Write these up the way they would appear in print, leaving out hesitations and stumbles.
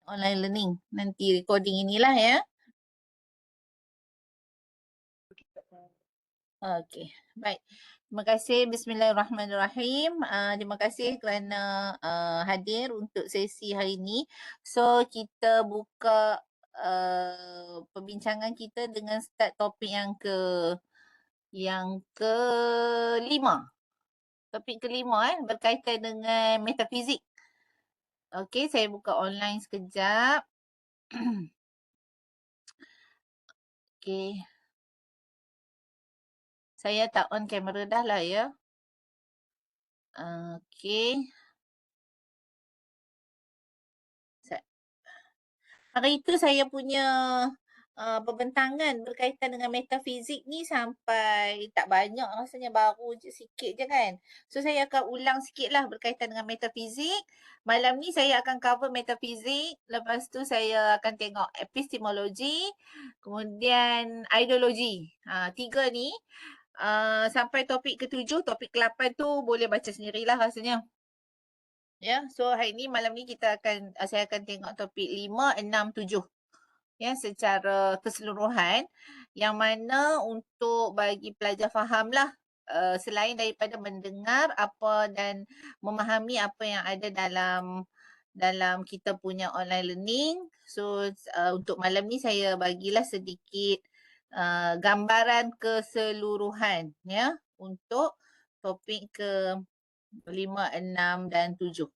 online learning. Nanti recording inilah ya. Okey, baik. Terima kasih. Bismillahirrahmanirrahim. Terima kasih kerana hadir untuk sesi hari ini. So, kita buka perbincangan kita dengan start topik yang kelima. Topik kelima berkaitan dengan metafizik. Okey, saya buka online sekejap. Okey. Saya tak on kamera dah lah ya. Okey. Hari itu saya punya perbentangan berkaitan dengan metafizik ni sampai tak banyak rasanya, baru je sikit je kan. So saya akan ulang sikit lah berkaitan dengan metafizik. Malam ni saya akan cover metafizik, lepas tu saya akan tengok epistemologi, kemudian ideologi. Tiga ni sampai topik ke-7, topik ke-8 tu boleh baca sendirilah rasanya. Ya, so hari ni malam ni saya akan tengok topik 5, 6, 7. Ya, secara keseluruhan, yang mana untuk bagi pelajar fahamlah selain daripada mendengar apa dan memahami apa yang ada dalam kita punya online learning. So untuk malam ni saya bagilah sedikit gambaran keseluruhan ya untuk topik ke 5, 6 dan 7.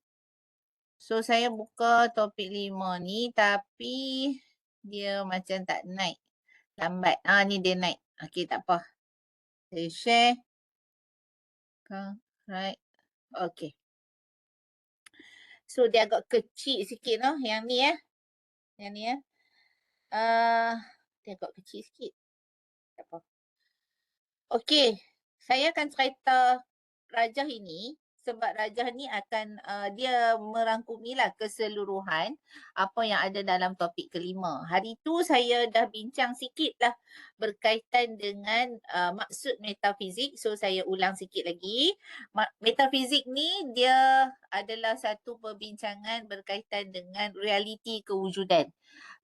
So saya buka topik 5 ni tapi dia macam tak naik. Lambat. Ni dia naik. Okey, tak apa. Saya share. Right. Okey. So dia agak kecil sikit lah yang ni Yang ni dia agak kecil sikit. Tak apa. Okey. Saya akan cerita rajah ini sebab rajah ni akan dia merangkumilah keseluruhan apa yang ada dalam topik kelima. Hari tu saya dah bincang sikit lah berkaitan dengan maksud metafizik. So saya ulang sikit lagi. Metafizik ni dia adalah satu perbincangan berkaitan dengan realiti kewujudan.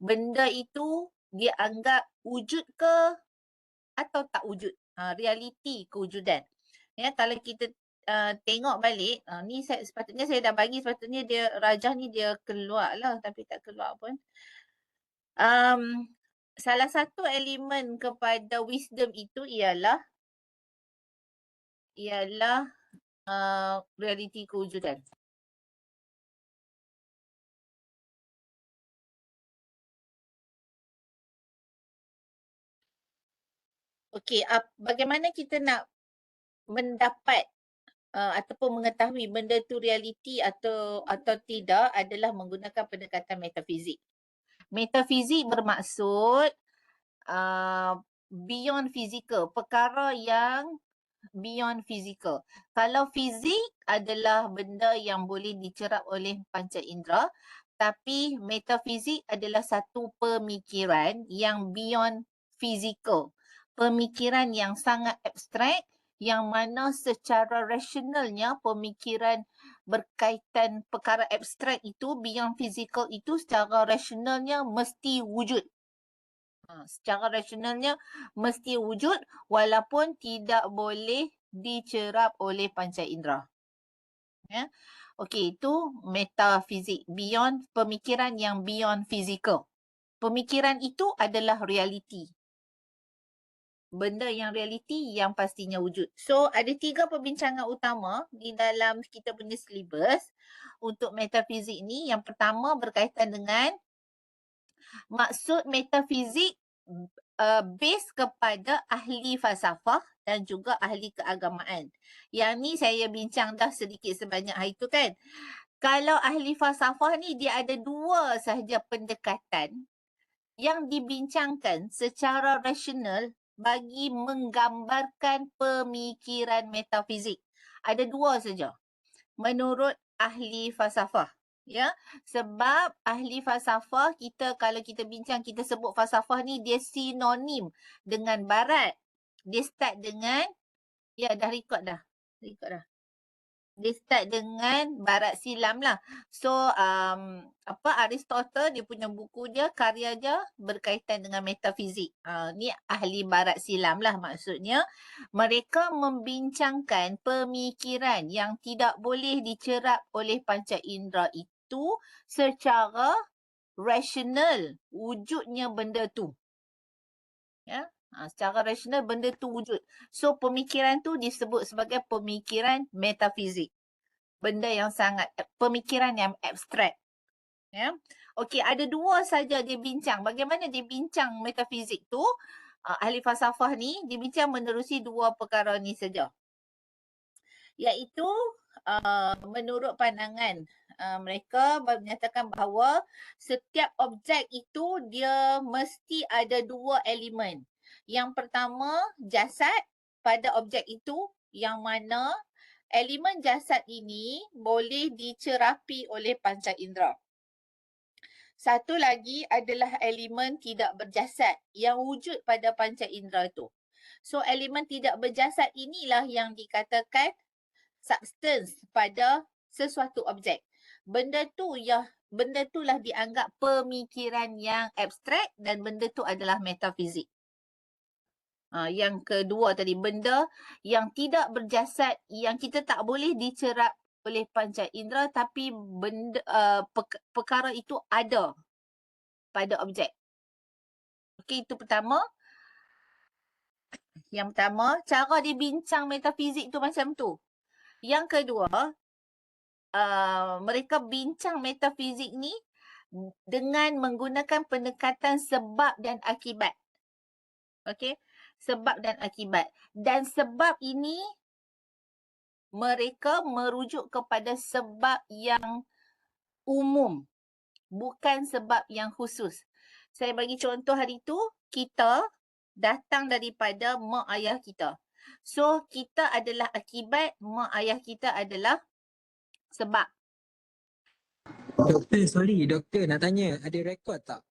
Benda itu dia anggap wujud ke atau tak wujud. Realiti kewujudan. Ya, kalau kita tengok balik, ni sepatutnya saya dah bagi, sepatutnya dia rajah ni dia keluar lah tapi tak keluar pun. Salah satu elemen kepada wisdom itu ialah realiti kewujudan. Okey, bagaimana kita nak mendapat ataupun mengetahui benda tu realiti atau tidak adalah menggunakan pendekatan metafizik. Metafizik bermaksud beyond physical, perkara yang beyond physical. Kalau fizik adalah benda yang boleh dicerap oleh panca indera, tapi metafizik adalah satu pemikiran yang beyond physical. Pemikiran yang sangat abstrak, yang mana secara rasionalnya pemikiran berkaitan perkara abstrak itu, beyond physical itu secara rasionalnya mesti wujud. Secara rasionalnya mesti wujud walaupun tidak boleh dicerap oleh panca indera. Ya. Okey, itu metafizik, beyond pemikiran yang beyond physical. Pemikiran itu adalah realiti. Benda yang realiti yang pastinya wujud. So, ada 3 perbincangan utama di dalam kita punya syllabus untuk metafizik ni. Yang pertama berkaitan dengan maksud metafizik base kepada ahli falsafah dan juga ahli keagamaan. Yang ni saya bincang dah sedikit sebanyak hari tu kan. Kalau ahli falsafah ni dia ada 2 sahaja pendekatan yang dibincangkan secara rasional bagi menggambarkan pemikiran metafizik. Ada 2 saja menurut ahli falsafah. Ya, sebab ahli falsafah kita kalau kita bincang, kita sebut falsafah ni dia sinonim dengan barat. Dia start dengan dah record dah. Dia start dengan barat silam lah. So Aristotle dia punya buku dia, karya dia berkaitan dengan metafizik. Ni ahli barat silam lah maksudnya. Mereka membincangkan pemikiran yang tidak boleh dicerap oleh panca indera itu secara rasional wujudnya benda tu. Ya. Secara rasional benda tu wujud. So pemikiran tu disebut sebagai pemikiran metafizik. Benda yang sangat, pemikiran yang abstrak. Ya. Okey, ada dua saja dia bincang. Bagaimana dia bincang metafizik tu? Ahli falsafah ni dia bincang menerusi dua perkara ni saja. Iaitu menurut pandangan mereka menyatakan bahawa setiap objek itu dia mesti ada dua elemen. Yang pertama, jasad pada objek itu, yang mana elemen jasad ini boleh dicerapi oleh panca indera. Satu lagi adalah elemen tidak berjasad yang wujud pada panca indera itu. So elemen tidak berjasad inilah yang dikatakan substance pada sesuatu objek. Benda itulah dianggap pemikiran yang abstrak dan benda tu adalah metafizik. Yang kedua tadi, benda yang tidak berjasad, yang kita tak boleh dicerap oleh panca indera, tapi benda perkara itu ada pada objek. Okey, itu pertama. Yang pertama, cara dia bincang metafizik tu macam tu. Yang kedua, mereka bincang metafizik ni dengan menggunakan pendekatan sebab dan akibat. Okey, sebab dan akibat. Dan sebab ini mereka merujuk kepada sebab yang umum, bukan sebab yang khusus. Saya bagi contoh hari tu, kita datang daripada mak ayah kita. So, kita adalah akibat, mak ayah kita adalah sebab. Doktor nak tanya, ada rekod tak?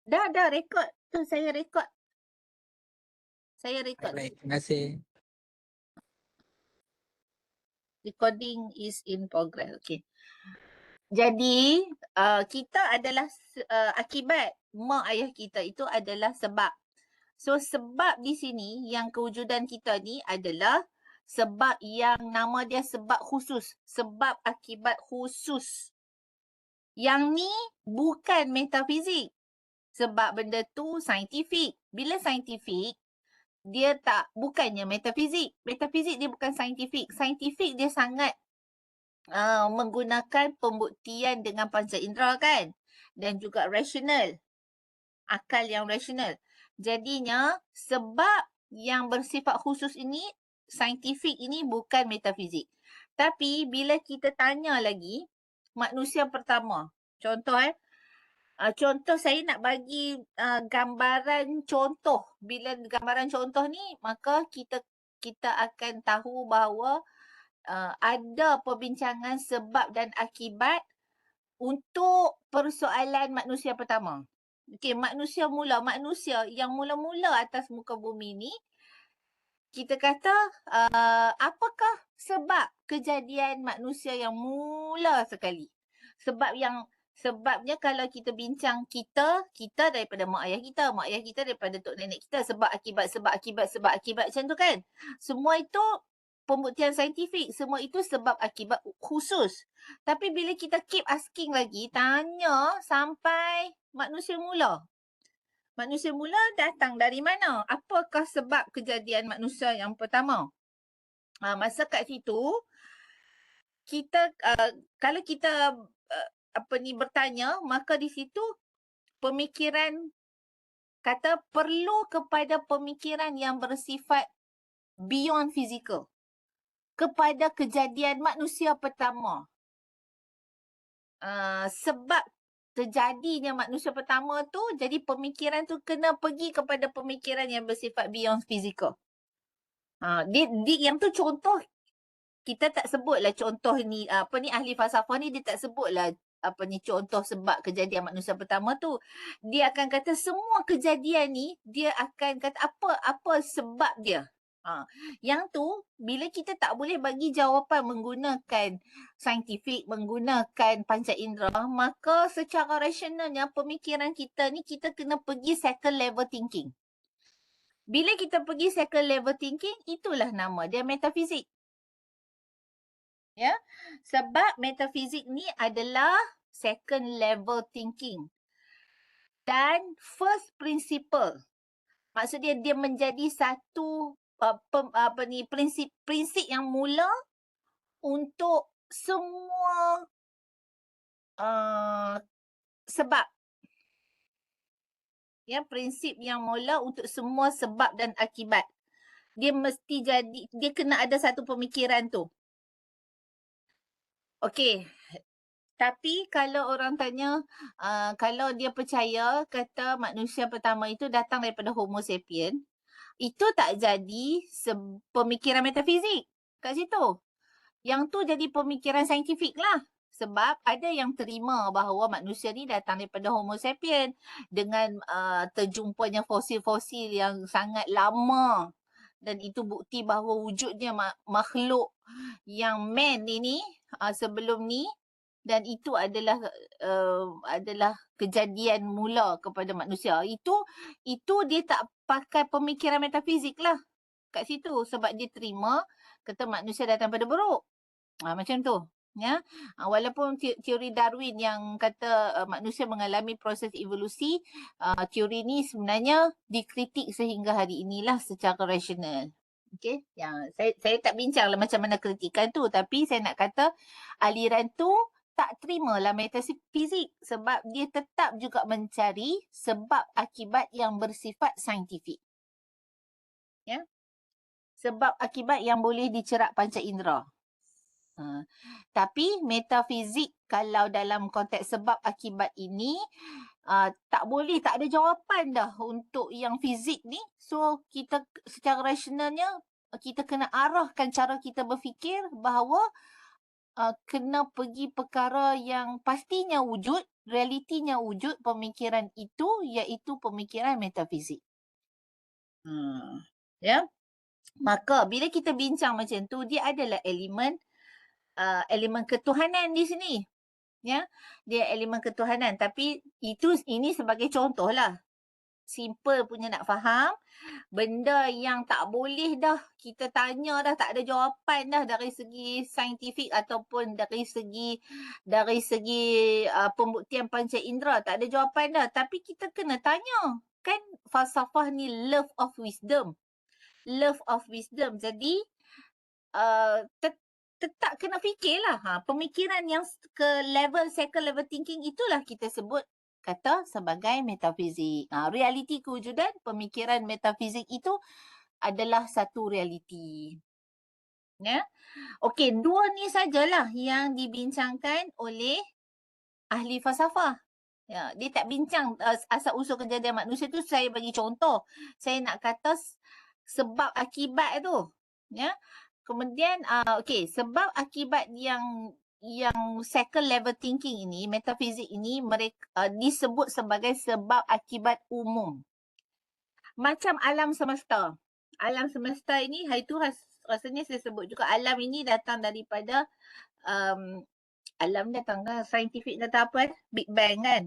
Dah rekod. Tu saya rekod. Baik, terima kasih. Recording is in progress. Okay. Jadi, kita adalah akibat. Mak ayah kita itu adalah sebab. So, sebab di sini, yang kewujudan kita ni adalah sebab yang nama dia sebab khusus. Sebab akibat khusus. Yang ni bukan metafizik. Sebab benda tu saintifik. Bila saintifik, dia bukannya metafizik. Metafizik dia bukan saintifik. Saintifik dia sangat menggunakan pembuktian dengan panca indera kan. Dan juga rasional. Akal yang rasional. Jadinya sebab yang bersifat khusus ini, saintifik ini bukan metafizik. Tapi bila kita tanya lagi, manusia pertama. Contoh contoh saya nak bagi gambaran contoh. Bila gambaran contoh ni, maka kita akan tahu bahawa ada perbincangan sebab dan akibat untuk persoalan manusia pertama. Okey, manusia yang mula-mula atas muka bumi ni, kita kata apakah sebab kejadian manusia yang mula sekali? Sebabnya kalau kita bincang kita daripada mak ayah kita daripada tok nenek kita, sebab akibat macam tu kan. Semua itu pembuktian saintifik, semua itu sebab akibat khusus. Tapi bila kita keep asking lagi, tanya sampai manusia mula. Manusia mula datang dari mana? Apakah sebab kejadian manusia yang pertama? Masa kat situ, kita kalau kita bertanya, maka di situ pemikiran kata perlu kepada pemikiran yang bersifat beyond physical. Kepada kejadian manusia pertama. Sebab terjadinya manusia pertama tu, jadi pemikiran tu kena pergi kepada pemikiran yang bersifat beyond physical. Yang tu contoh, kita tak sebutlah contoh ni, ahli falsafah ni dia tak sebutlah contoh sebab kejadian manusia pertama tu. Dia akan kata semua kejadian ni, dia akan kata apa sebab dia. Yang tu bila kita tak boleh bagi jawapan menggunakan saintifik, menggunakan panca indera, maka secara rasionalnya pemikiran kita ni kita kena pergi second level thinking. Bila kita pergi second level thinking, itulah nama dia metafizik. Ya, sebab metafizik ni adalah second level thinking. Dan first principle. Maksud dia menjadi satu prinsip yang mula untuk semua sebab. Ya, prinsip yang mula untuk semua sebab dan akibat. Dia mesti jadi, dia kena ada satu pemikiran tu. Okey. Tapi kalau orang tanya, kalau dia percaya kata manusia pertama itu datang daripada Homo sapien, itu tak jadi pemikiran metafizik kat situ. Yang tu jadi pemikiran saintifik lah. Sebab ada yang terima bahawa manusia ni datang daripada Homo sapien dengan terjumpanya fosil-fosil yang sangat lama. Dan itu bukti bahawa wujudnya makhluk yang man ini sebelum ni. Dan itu adalah kejadian mula kepada manusia. Itu dia tak pakai pemikiran metafizik lah kat situ. Sebab dia terima kata manusia datang pada buruk. Macam tu. Ya, walaupun teori Darwin yang kata manusia mengalami proses evolusi, teori ni sebenarnya dikritik sehingga hari inilah secara rasional. Okey, yang saya tak bincang lah macam mana kritikan tu, tapi saya nak kata aliran tu tak terimalah metafizik sebab dia tetap juga mencari sebab akibat yang bersifat saintifik. Ya. Sebab akibat yang boleh dicerak panca indera. Tapi metafizik kalau dalam konteks sebab akibat ini tak boleh, tak ada jawapan dah untuk yang fizik ni. So kita secara rasionalnya kita kena arahkan cara kita berfikir bahawa kena pergi perkara yang pastinya wujud, realitinya wujud, pemikiran itu iaitu pemikiran metafizik. Ya. Maka bila kita bincang macam tu, dia adalah elemen ketuhanan di sini. Ya, dia elemen ketuhanan, tapi ini sebagai contoh lah. Simple punya nak faham, benda yang tak boleh dah kita tanya dah, tak ada jawapan dah dari segi saintifik ataupun dari segi pembuktian panca indera, tak ada jawapan dah, tapi kita kena tanya. Kan falsafah ni love of wisdom. Jadi tetap kena fikirlah. Pemikiran yang ke second level thinking itulah kita sebut kata sebagai metafizik. Realiti kewujudan, pemikiran metafizik itu adalah satu realiti. Ya. Okey, dua ni sajalah yang dibincangkan oleh ahli falsafah. Ya, dia tak bincang asal usul kejadian manusia tu. Saya bagi contoh. Saya nak kata sebab akibat tu. Ya. Kemudian okey, sebab akibat yang second level thinking ini, metafizik ini, mereka disebut sebagai sebab akibat umum. Macam alam semesta. Alam semesta ini, hari tu rasanya saya sebut juga, alam ini datang daripada alam datang kan, saintifik kata apa? Big Bang kan.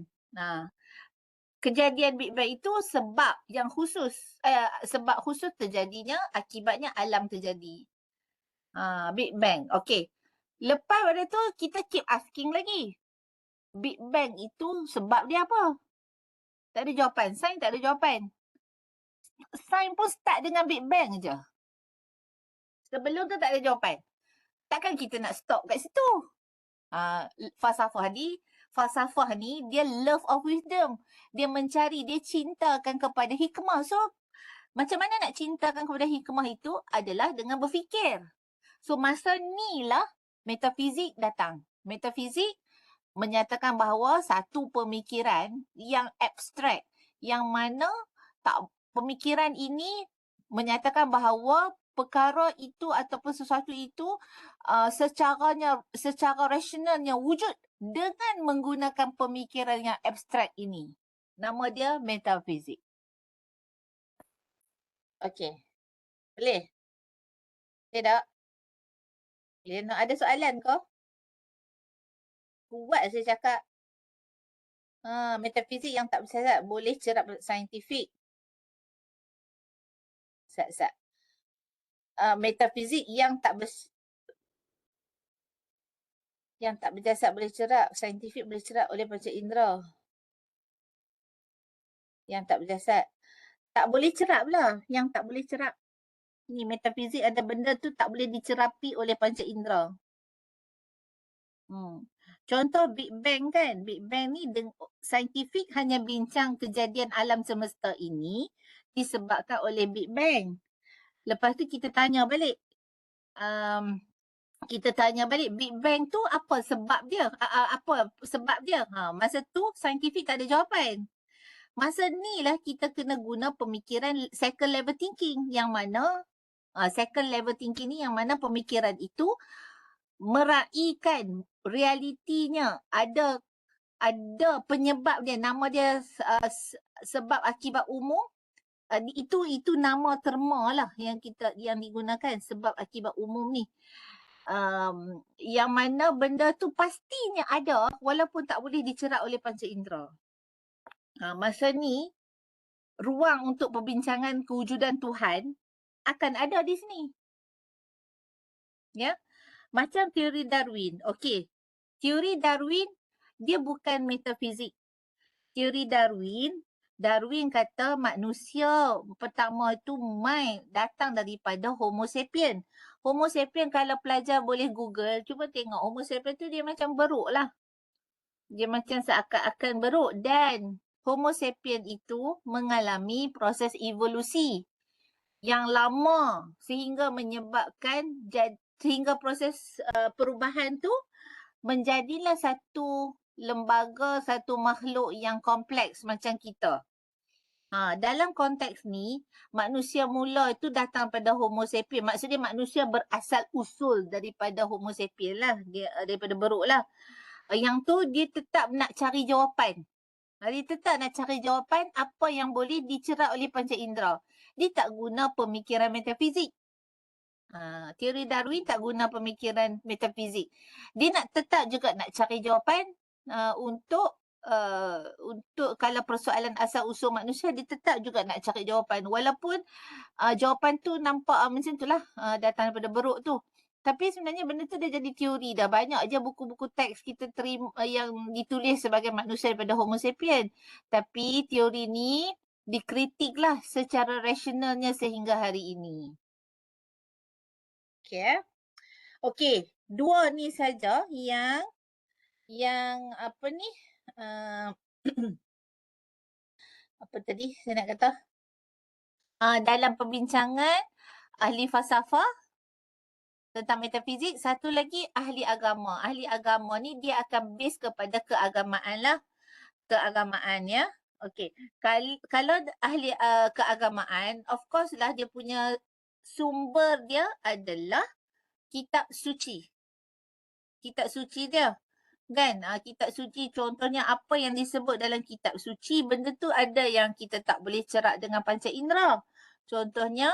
Kejadian Big Bang itu sebab yang khusus, sebab khusus terjadinya, akibatnya alam terjadi. Big Bang. Okay. Lepas pada tu, kita keep asking lagi. Big Bang itu sebab dia apa? Tak ada jawapan. Sains tak ada jawapan. Sains pun start dengan Big Bang je. Sebelum tu tak ada jawapan. Takkan kita nak stop kat situ? Falsafah ni, dia love of wisdom. Dia mencari, dia cintakan kepada hikmah. So, macam mana nak cintakan kepada hikmah itu adalah dengan berfikir. So masa ni lah metafizik datang. Metafizik menyatakan bahawa satu pemikiran yang abstrak, yang mana pemikiran ini menyatakan bahawa perkara itu ataupun sesuatu itu secara rasionalnya wujud dengan menggunakan pemikiran yang abstrak ini. Nama dia metafizik. Okey. Boleh? Tidak? Ada soalan ke? Kuat saya cakap. Metafizik yang tak bersyarat boleh cerap saintifik. Sat. Metafizik yang tak berjasad boleh cerap, saintifik boleh cerap oleh panca indera. Yang tak berjasad. Tak boleh cerap lah. Yang tak boleh cerap. Ni metafizik ada benda tu tak boleh dicerapi oleh panca indera. Contoh Big Bang kan. Big Bang ni saintifik hanya bincang kejadian alam semesta ini disebabkan oleh Big Bang. Lepas tu kita tanya balik. Big Bang tu apa sebab dia? Masa tu saintifik tak ada jawapan. Masa ni lah kita kena guna pemikiran second level thinking yang mana second level thinking ni yang mana pemikiran itu meraihkan realitinya, ada penyebab dia, nama dia sebab akibat umum. Itu nama terma lah yang digunakan, sebab akibat umum ni. Yang mana benda tu pastinya ada walaupun tak boleh dicerap oleh panca indera. Masa ni ruang untuk perbincangan kewujudan Tuhan akan ada di sini. Ya. Macam teori Darwin. Okey. Teori Darwin dia bukan metafizik. Teori Darwin kata manusia pertama itu datang daripada Homo sapien. Homo sapien kalau pelajar boleh Google, cuba tengok Homo sapien tu dia macam beruk lah. Dia macam seakan-akan beruk dan Homo sapien itu mengalami proses evolusi yang lama sehingga menyebabkan sehingga proses perubahan tu menjadilah satu lembaga, satu makhluk yang kompleks macam kita. Dalam konteks ni, manusia mula itu datang pada Homo sapien. Maksudnya manusia berasal usul daripada Homo sapien lah. Daripada beruk lah. Yang tu dia tetap nak cari jawapan. Dia tetap nak cari jawapan apa yang boleh dicerap oleh panca indera. Dia tak guna pemikiran metafizik. Teori Darwin tak guna pemikiran metafizik. Dia tetap juga nak cari jawapan untuk kalau persoalan asal usul manusia, dia tetap juga nak cari jawapan. Walaupun jawapan tu nampak macam tu lah, datang daripada beruk tu. Tapi sebenarnya benda tu dah jadi teori dah. Banyak je buku-buku teks kita terima yang ditulis sebagai manusia daripada Homo sapien. Tapi teori ni dikritik lah secara rasionalnya sehingga hari ini. Okey, dua ni saja yang apa ni? Apa tadi saya nak kata? Dalam perbincangan ahli falsafah tentang metafizik, satu lagi ahli agama. Ahli agama ni dia akan base kepada keagamaan lah. Keagamaan ya. Okey. Kalau ahli keagamaan, of course lah dia punya sumber dia adalah kitab suci. Kitab suci dia. Kan? Kitab suci contohnya apa yang disebut dalam kitab suci, benda tu ada yang kita tak boleh cerak dengan panca indera. Contohnya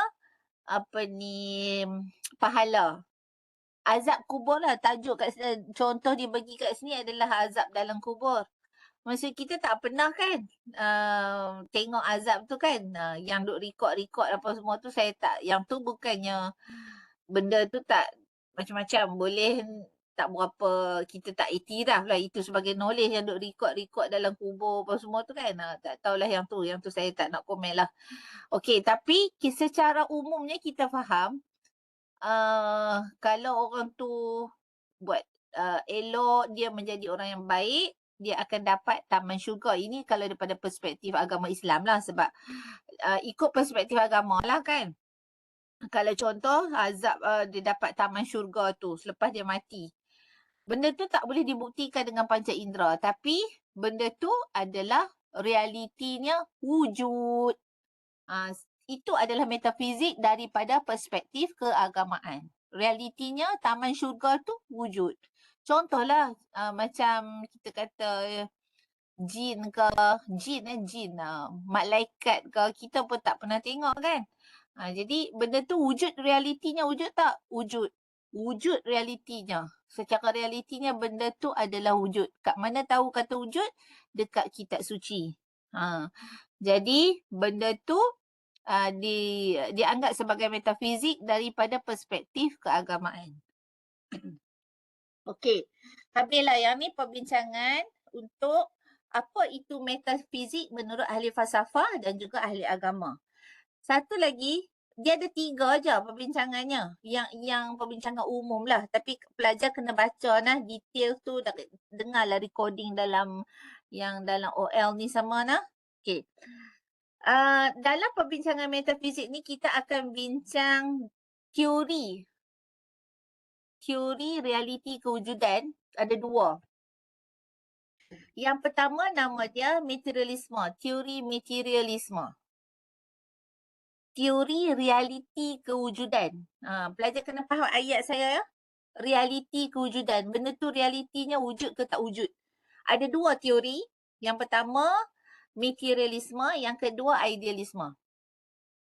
pahala. Azab kubur lah tajuk contoh dia bagi kat sini adalah azab dalam kubur. Maksud kita tak pernah kan tengok azab tu kan, yang duk record apa semua tu saya tak, yang tu bukannya benda tu tak macam-macam boleh tak berapa kita tak iktiraf lah itu sebagai knowledge yang duk record dalam kubur apa semua tu kan. Tak tahulah yang tu saya tak nak komen lah. Okey, tapi secara umumnya kita faham kalau orang tu buat elok, dia menjadi orang yang baik, dia akan dapat taman syurga. Ini kalau daripada perspektif agama Islam lah, sebab ikut perspektif agama lah kan. Kalau contoh azab dia dapat taman syurga tu selepas dia mati. Benda tu tak boleh dibuktikan dengan panca indera, tapi benda tu adalah realitinya wujud. Itu adalah metafizik daripada perspektif keagamaan. Realitinya taman syurga tu wujud. Contohlah macam kita kata jin, malaikat ke, kita pun tak pernah tengok kan. Jadi benda tu wujud realitinya wujud tak? Wujud. Wujud realitinya. Secara realitinya benda tu adalah wujud. Kat mana tahu kata wujud? Dekat kitab suci. Jadi benda tu dianggap sebagai metafizik daripada perspektif keagamaan. Okey. Habislah yang ni perbincangan untuk apa itu metafizik menurut ahli falsafah dan juga ahli agama. Satu lagi, dia ada 3 je perbincangannya. Yang perbincangan umum lah. Tapi pelajar kena baca nah detail tu, dengarlah recording dalam OL ni sama nah. Okey. Dalam perbincangan metafizik ni kita akan bincang teori realiti kewujudan ada 2. Yang pertama nama dia materialisme, teori materialisme. Teori realiti kewujudan. Pelajar kena faham ayat saya ya. Realiti kewujudan. Benda tu realitinya wujud ke tak wujud. Ada 2 teori. Yang pertama materialisme, yang kedua idealisme.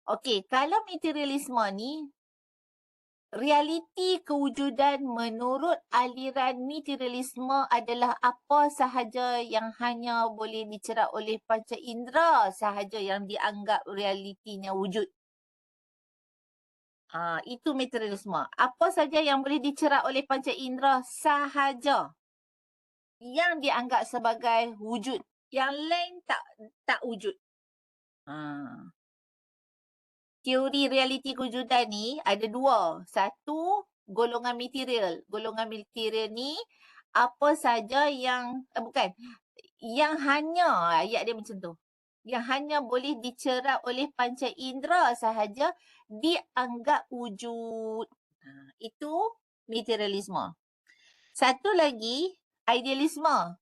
Okey, kalau materialisme ni realiti kewujudan menurut aliran materialisme adalah apa sahaja yang hanya boleh dicerap oleh panca indera sahaja yang dianggap realitinya wujud. Itu materialisme. Apa saja yang boleh dicerap oleh panca indera sahaja yang dianggap sebagai wujud. Yang lain tak wujud. Teori realiti kewujudan ni ada 2. Satu, golongan material. Golongan material ni apa saja yang, yang hanya, ayat dia macam tu. Yang hanya boleh dicerap oleh panca indera sahaja dianggap wujud. Itu materialisme. Satu lagi, idealisme.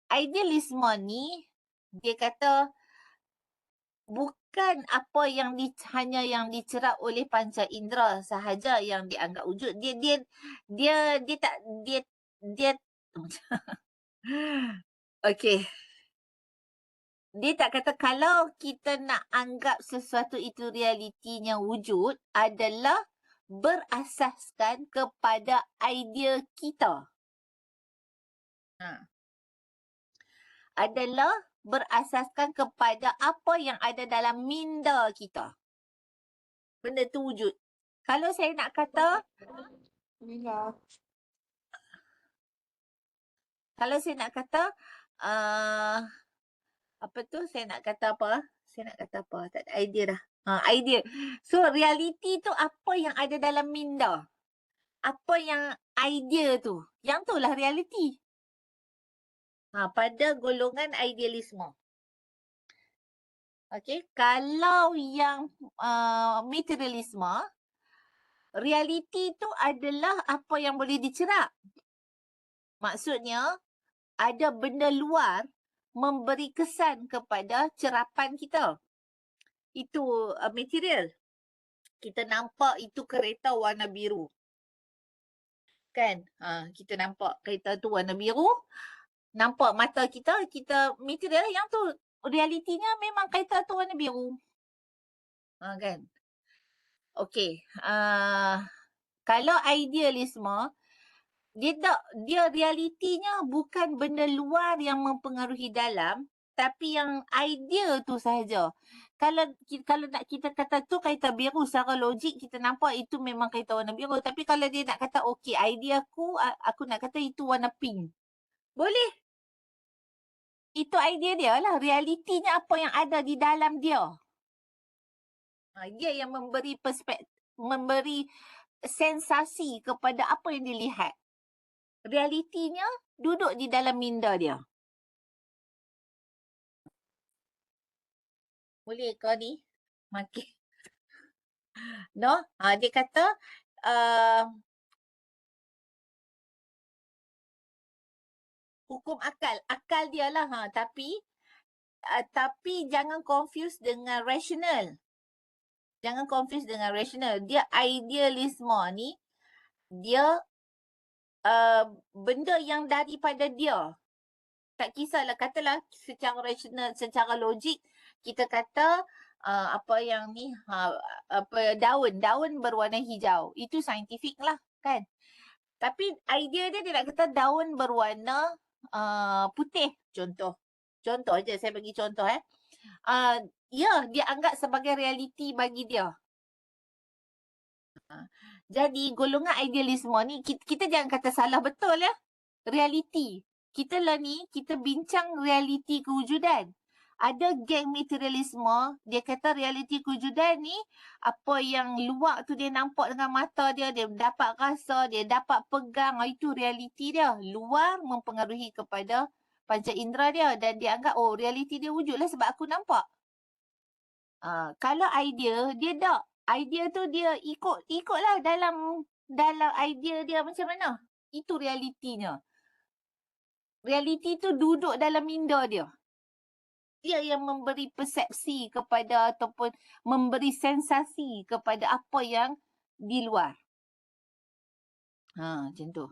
Idealisme ni dia kata bukan apa yang hanya yang dicerap oleh panca indera sahaja yang dianggap wujud. Dia okey. Dia tak kata kalau kita nak anggap sesuatu itu realitinya wujud adalah berasaskan kepada idea kita. Adalah berasaskan kepada apa yang ada dalam minda kita. Benda tu wujud. Kalau saya nak kata, kalau saya nak kata, apa tu saya nak kata apa? Saya nak kata apa? Tak ada idea dah. Idea. So realiti tu apa yang ada dalam minda. Apa yang idea tu. Yang tu lah realiti. Pada golongan idealisme. Okey, kalau yang materialisme, realiti tu adalah apa yang boleh dicerap. Maksudnya ada benda luar memberi kesan kepada cerapan kita. Itu material. Kita nampak itu kereta warna biru. Kan? Kita nampak kereta tu warna biru. Nampak mata kita material yang tu realitinya memang kereta tu warna biru. Kan? Okey. Kalau idealisme, dia realitinya bukan benda luar yang mempengaruhi dalam, tapi yang idea tu sahaja. Kalau nak kita kata tu kereta biru secara logik kita nampak itu memang kereta warna biru, tapi kalau dia nak kata okey idea aku nak kata itu warna pink. Boleh. Itu idea dia lah, realitinya apa yang ada di dalam dia. Dia yang memberi memberi sensasi kepada apa yang dilihat. Realitinya duduk di dalam minda dia. Boleh kau ni? Makin. No? Dia kata, hukum akal. Akal dia lah. Tapi jangan confuse dengan rational. Jangan confuse dengan rational. Dia idealisme ni, dia benda yang daripada dia. Tak kisahlah, katalah secara rasional, secara logik, kita kata apa yang ni apa daun berwarna hijau. Itu saintifik lah kan. Tapi idea dia nak kata daun berwarna putih contoh. Contoh je saya bagi contoh ya dia anggap sebagai realiti bagi dia. Jadi golongan idealisme ni kita jangan kata salah betul ya. Realiti. Kita lah ni kita bincang realiti kewujudan. Ada geng materialisme, dia kata realiti kewujudan ni apa yang luar tu dia nampak dengan mata dia, dia dapat rasa, dia dapat pegang, itu realiti dia. Luar mempengaruhi kepada panca indera dia dan dia anggap oh realiti dia wujudlah sebab aku nampak. Kalau idea dia tak. Idea tu dia ikutlah dalam idea dia macam mana. Itu realitinya. Realiti tu duduk dalam minda dia. Dia yang memberi persepsi kepada ataupun memberi sensasi kepada apa yang di luar. Macam tu.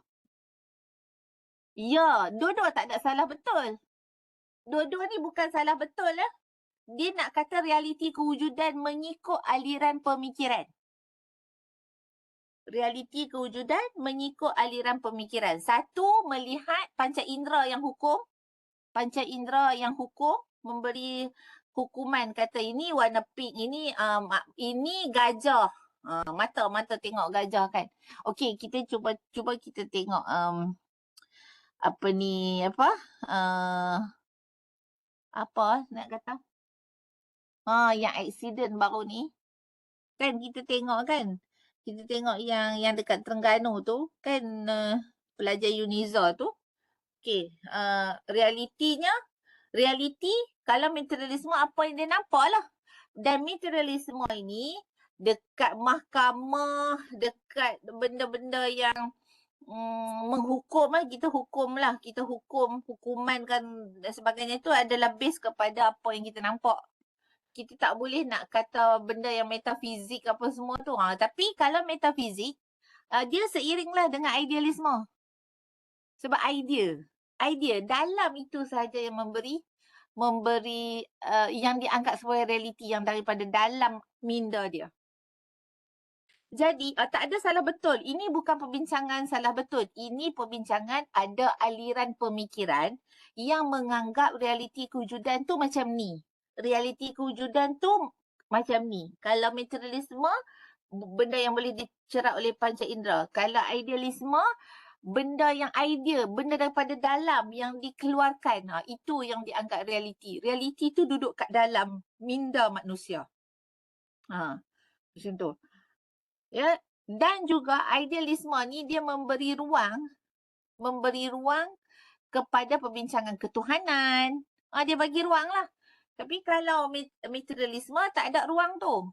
Ya, dua-dua tak ada salah betul. Dua-dua ni bukan salah betul lah. Dia nak kata realiti kewujudan mengikut aliran pemikiran. Realiti kewujudan mengikut aliran pemikiran. Satu, melihat panca indera yang hukum. Panca indera yang hukum memberi hukuman, kata ini warna pink, ini gajah. Mata tengok gajah kan. Okey, kita cuba kita tengok apa nak kata? Yang accident baru ni. Kan kita tengok kan. Kita tengok yang dekat Terengganu tu kan, pelajar Uniza tu. Okey, realiti kalau materialisme apa yang dia nampak lah. Dan materialisme ini dekat mahkamah, dekat benda-benda yang menghukum lah, kita hukuman kan dan sebagainya tu adalah base kepada apa yang kita nampak. Kita tak boleh nak kata benda yang metafizik apa semua tu. Tapi kalau metafizik, dia seiringlah dengan idealisme. Sebab idea dalam itu sahaja yang memberi yang dianggap sebagai realiti yang daripada dalam minda dia. Jadi tak ada salah betul. Ini bukan perbincangan salah betul. Ini perbincangan ada aliran pemikiran yang menganggap realiti kewujudan tu macam ni. Realiti kewujudan tu macam ni. Kalau materialisme, benda yang boleh dicerap oleh panca indera. Kalau idealisme, benda yang idea, benda daripada dalam yang dikeluarkan. Itu yang dianggap realiti. Realiti tu duduk kat dalam minda manusia. Macam tu. Ya, dan juga idealisme ni dia memberi ruang kepada perbincangan ketuhanan. Dia bagi ruang lah. Tapi kalau materialisme tak ada ruang tu.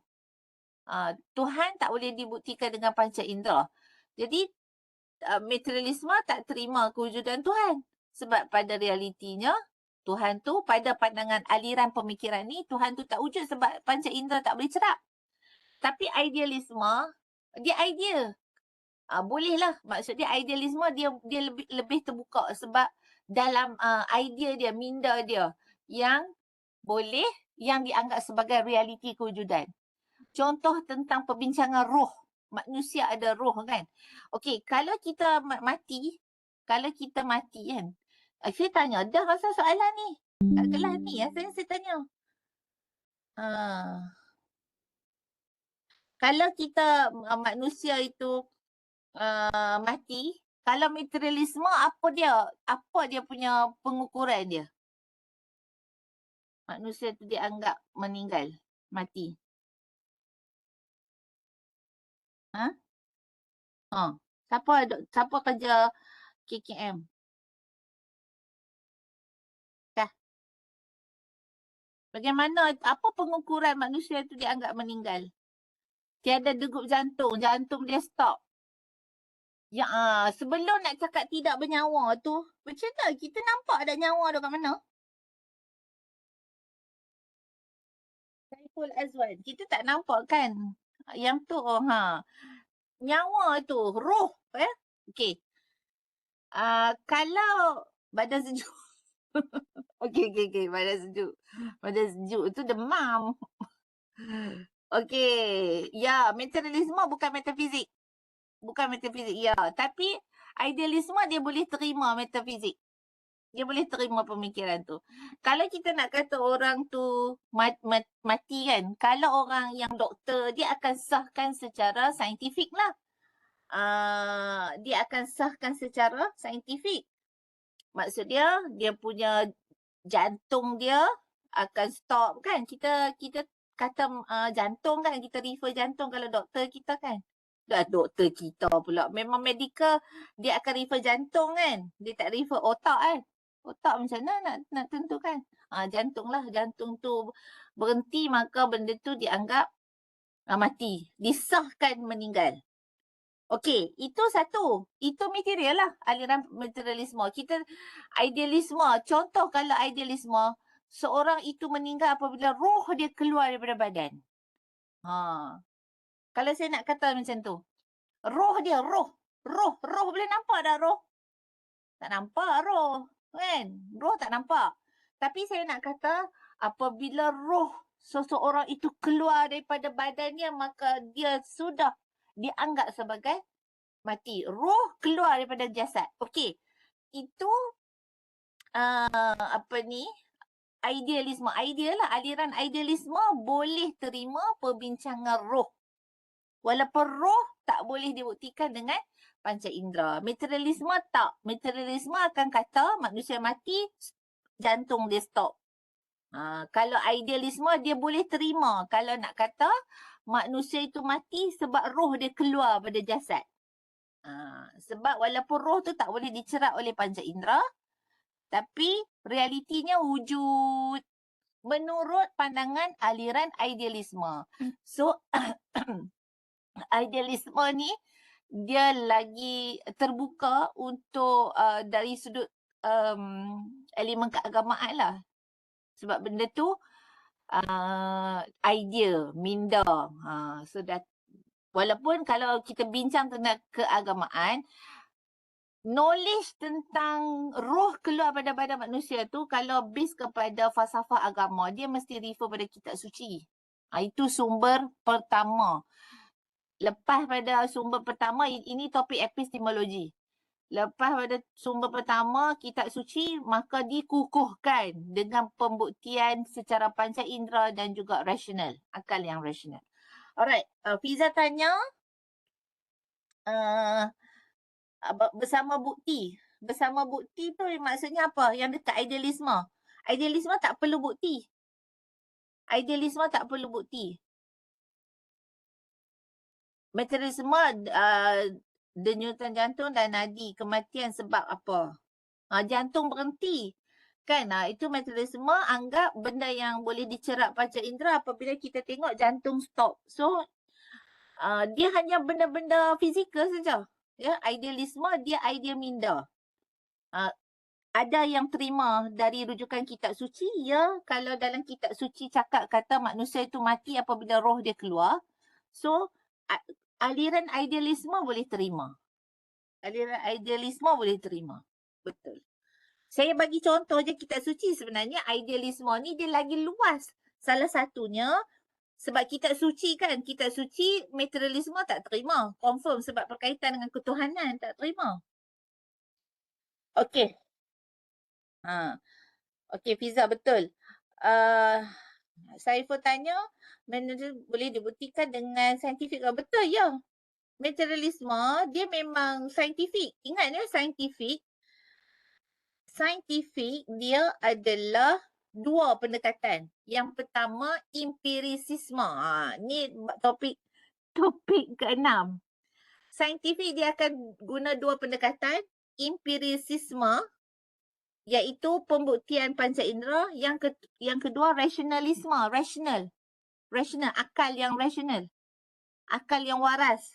Tuhan tak boleh dibuktikan dengan panca indera. Jadi materialisme tak terima kewujudan Tuhan. Sebab pada realitinya, Tuhan tu pada pandangan aliran pemikiran ni, Tuhan tu tak wujud sebab panca indera tak boleh cerap. Tapi idealisme, dia idea. Bolehlah. Maksud dia idealisme dia lebih terbuka sebab dalam idea dia, minda dia yang boleh, yang dianggap sebagai realiti kewujudan. Contoh tentang perbincangan roh. Manusia ada roh kan. Okey, kalau kita mati kan. Saya tanya, dah rasa soalan ni? Kat kelas ni saya tanya. Kalau kita manusia itu mati, kalau materialisme apa dia punya pengukuran dia? Manusia tu dianggap meninggal, mati. Siapa kerja KKM? Bagaimana, apa pengukuran manusia tu dianggap meninggal? Tiada degup jantung dia stop. Ya, sebelum nak cakap tidak bernyawa tu, macam mana kita nampak ada nyawa tu kat mana? Saiful Azwan, kita tak nampak kan? Yang tu, nyawa tu, roh, Okey. Kalau badan sejuk. Okey, badan sejuk. Badan sejuk tu demam. Okey, ya, materialisme bukan metafizik. Bukan metafizik, ya. Tapi idealisme dia boleh terima metafizik. Dia boleh terima pemikiran tu. Kalau kita nak kata orang tu mati kan, kalau orang yang doktor, dia akan sahkan secara saintifik lah. Dia akan sahkan secara saintifik. Maksud dia punya jantung dia akan stop kan. Kita kata jantung kan, kita refer jantung kalau doktor kita kan. Doktor kita pula. Memang medical dia akan refer jantung kan. Dia tak refer otak kan. Otak macam mana nak tentukan. Jantung lah. Jantung tu berhenti maka benda tu dianggap mati. Disahkan meninggal. Okey, itu satu. Itu material lah, aliran materialisme. Kita idealisme, contoh kalau idealisme, seorang itu meninggal apabila roh dia keluar daripada badan. Kalau saya nak kata macam tu, roh dia, roh boleh nampak dah roh? Tak nampak roh, kan? Roh tak nampak. Tapi saya nak kata, apabila roh seseorang itu keluar daripada badannya, maka dia sudah dianggap sebagai mati. Roh keluar daripada jasad. Okey. Itu idealisme. Ideal lah. Aliran idealisme boleh terima perbincangan roh. Walaupun roh tak boleh dibuktikan dengan panca indera. Materialisme tak. Materialisme akan kata manusia mati, jantung dia stop. Kalau idealisme dia boleh terima. Kalau nak kata manusia itu mati sebab roh dia keluar pada jasad. Sebab walaupun roh tu tak boleh dicerap oleh panca indera, tapi realitinya wujud menurut pandangan aliran idealisme. So, idealisme ni dia lagi terbuka untuk dari sudut elemen keagamaan lah. Sebab benda tu idea, minda. So walaupun kalau kita bincang tentang keagamaan, knowledge tentang roh keluar pada badan manusia tu kalau base kepada falsafah agama, dia mesti refer pada kitab suci. Itu sumber pertama. Lepas pada sumber pertama, ini topik epistemologi. Lepas pada sumber pertama, kitab suci, maka dikukuhkan dengan pembuktian secara panca indera dan juga rasional. Akal yang rasional. Alright, Fiza tanya bersama bukti. Bersama bukti tu maksudnya apa? Yang dekat idealisme. Idealisme tak perlu bukti. Idealisme tak perlu bukti. Materialisme denyutan jantung dan nadi kematian sebab apa? Jantung berhenti. Kan? Itu materialisme anggap benda yang boleh dicerap panca indera apabila kita tengok jantung stop. So, dia hanya benda-benda fizikal saja. Ya, idealisme dia idea minda. Ada yang terima dari rujukan kitab suci, ya, kalau dalam kitab suci cakap kata manusia itu mati apabila roh dia keluar. So, aliran idealisme boleh terima. Aliran idealisme boleh terima. Betul. Saya bagi contoh je kitab suci, sebenarnya idealisme ni dia lagi luas. Salah satunya sebab kitab suci kan, kitab suci materialisme tak terima. Confirm sebab berkaitan dengan ketuhanan, tak terima. Okey. Okey, Fiza betul. Saya pun tanya, boleh dibuktikan dengan saintifik. Betul, ya. Materialisme, dia memang saintifik. Ingat ya, saintifik. Saintifik, dia adalah dua pendekatan. Yang pertama, empirisisme. Ni topik ke-6. Saintifik dia akan guna dua pendekatan. Empirisisme, iaitu pembuktian panca indera. Yang kedua, rasionalisme. Rasional, akal yang rasional. Akal yang waras.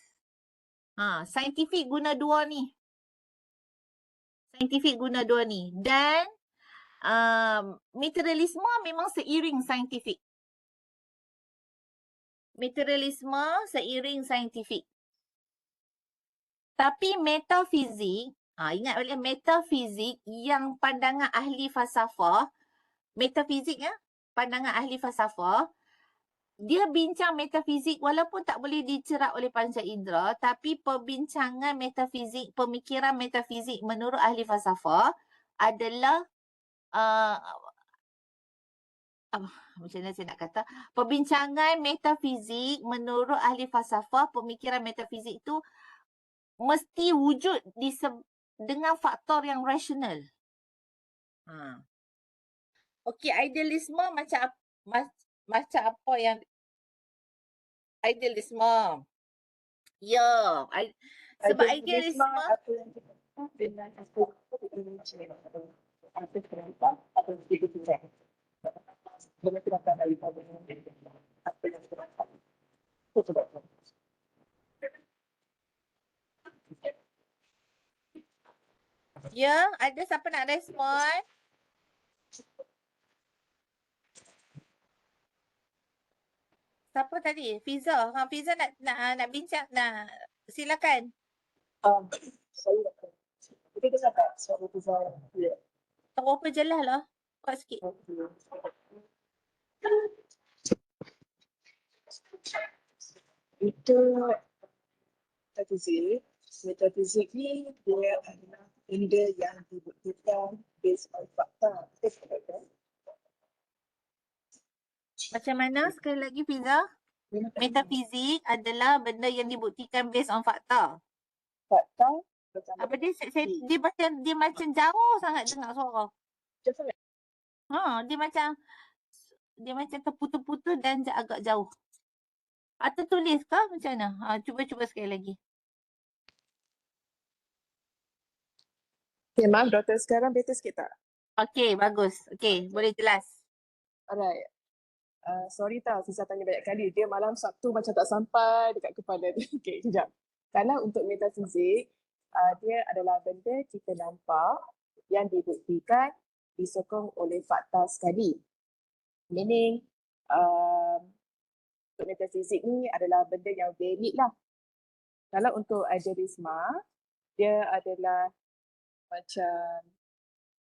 Saintifik guna dua ni. Dan materialisme memang seiring saintifik. Tapi metafizik, ingat balik metafizik yang pandangan ahli falsafah, metafizik ya, pandangan ahli falsafah, dia bincang metafizik walaupun tak boleh dicerap oleh panca indera, tapi perbincangan metafizik, pemikiran metafizik menurut ahli falsafah adalah macam mana saya nak kata, perbincangan metafizik menurut ahli falsafah, pemikiran metafizik itu mesti wujud dengan faktor yang rasional. Okey, idealisme macam apa yang idealisme? Ya, sebab idealisme apa yang kita lakukan dengan aspek apa kenapa atau itu tidak. Bagaimana kita daripada apa yang kita lakukan. Itu sebabnya. ya, ada siapa nak respon? Siapa tadi? Fiza. Fiza nak bincang. Silakan. Saya nak kita cakap soal itu saya. Tak apa jelas lah. Kuat sikit. Itu metafizik ni dia adalah benda yang dibuktikan based on fakta. Macam mana sekali lagi Fiza? Metafizik adalah benda yang dibuktikan based on fakta. Fakta Apa dia macam jauh sangat dengar suara. Dia macam terputus-putus dan agak jauh. Atau tulis ke macam mana? Cuba sekali lagi. Okay, maaf doktor, sekarang better sikit tak? Okey, bagus. Okey, boleh jelas. Alright. Sorry tau, Fiza tanya banyak kali. Dia malam Sabtu macam tak sampai dekat kepala dia. Okay, sekejap. Kalau untuk metafizik, dia adalah benda kita nampak yang dibuktikan disokong oleh fakta sekali. Meaning, untuk metafizik ni adalah benda yang valid lah. Kalau untuk idealisme, dia adalah macam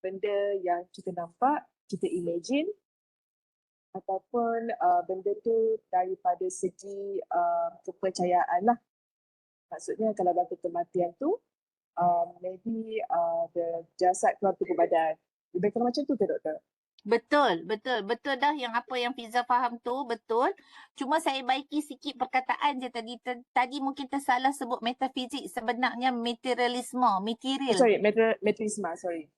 benda yang kita nampak, kita imagine, ataupun benda tu daripada segi kepercayaan lah. Maksudnya kalau dalam kematian tu, maybe the jasad keluar tubuh badan. Lebih kurang macam tu ke doktor? Betul dah yang apa yang Fiza faham tu, betul. Cuma saya baiki sikit perkataan je tadi. Tadi mungkin tersalah sebut metafizik, sebenarnya materialisme, material. Sorry, materialisme, sorry.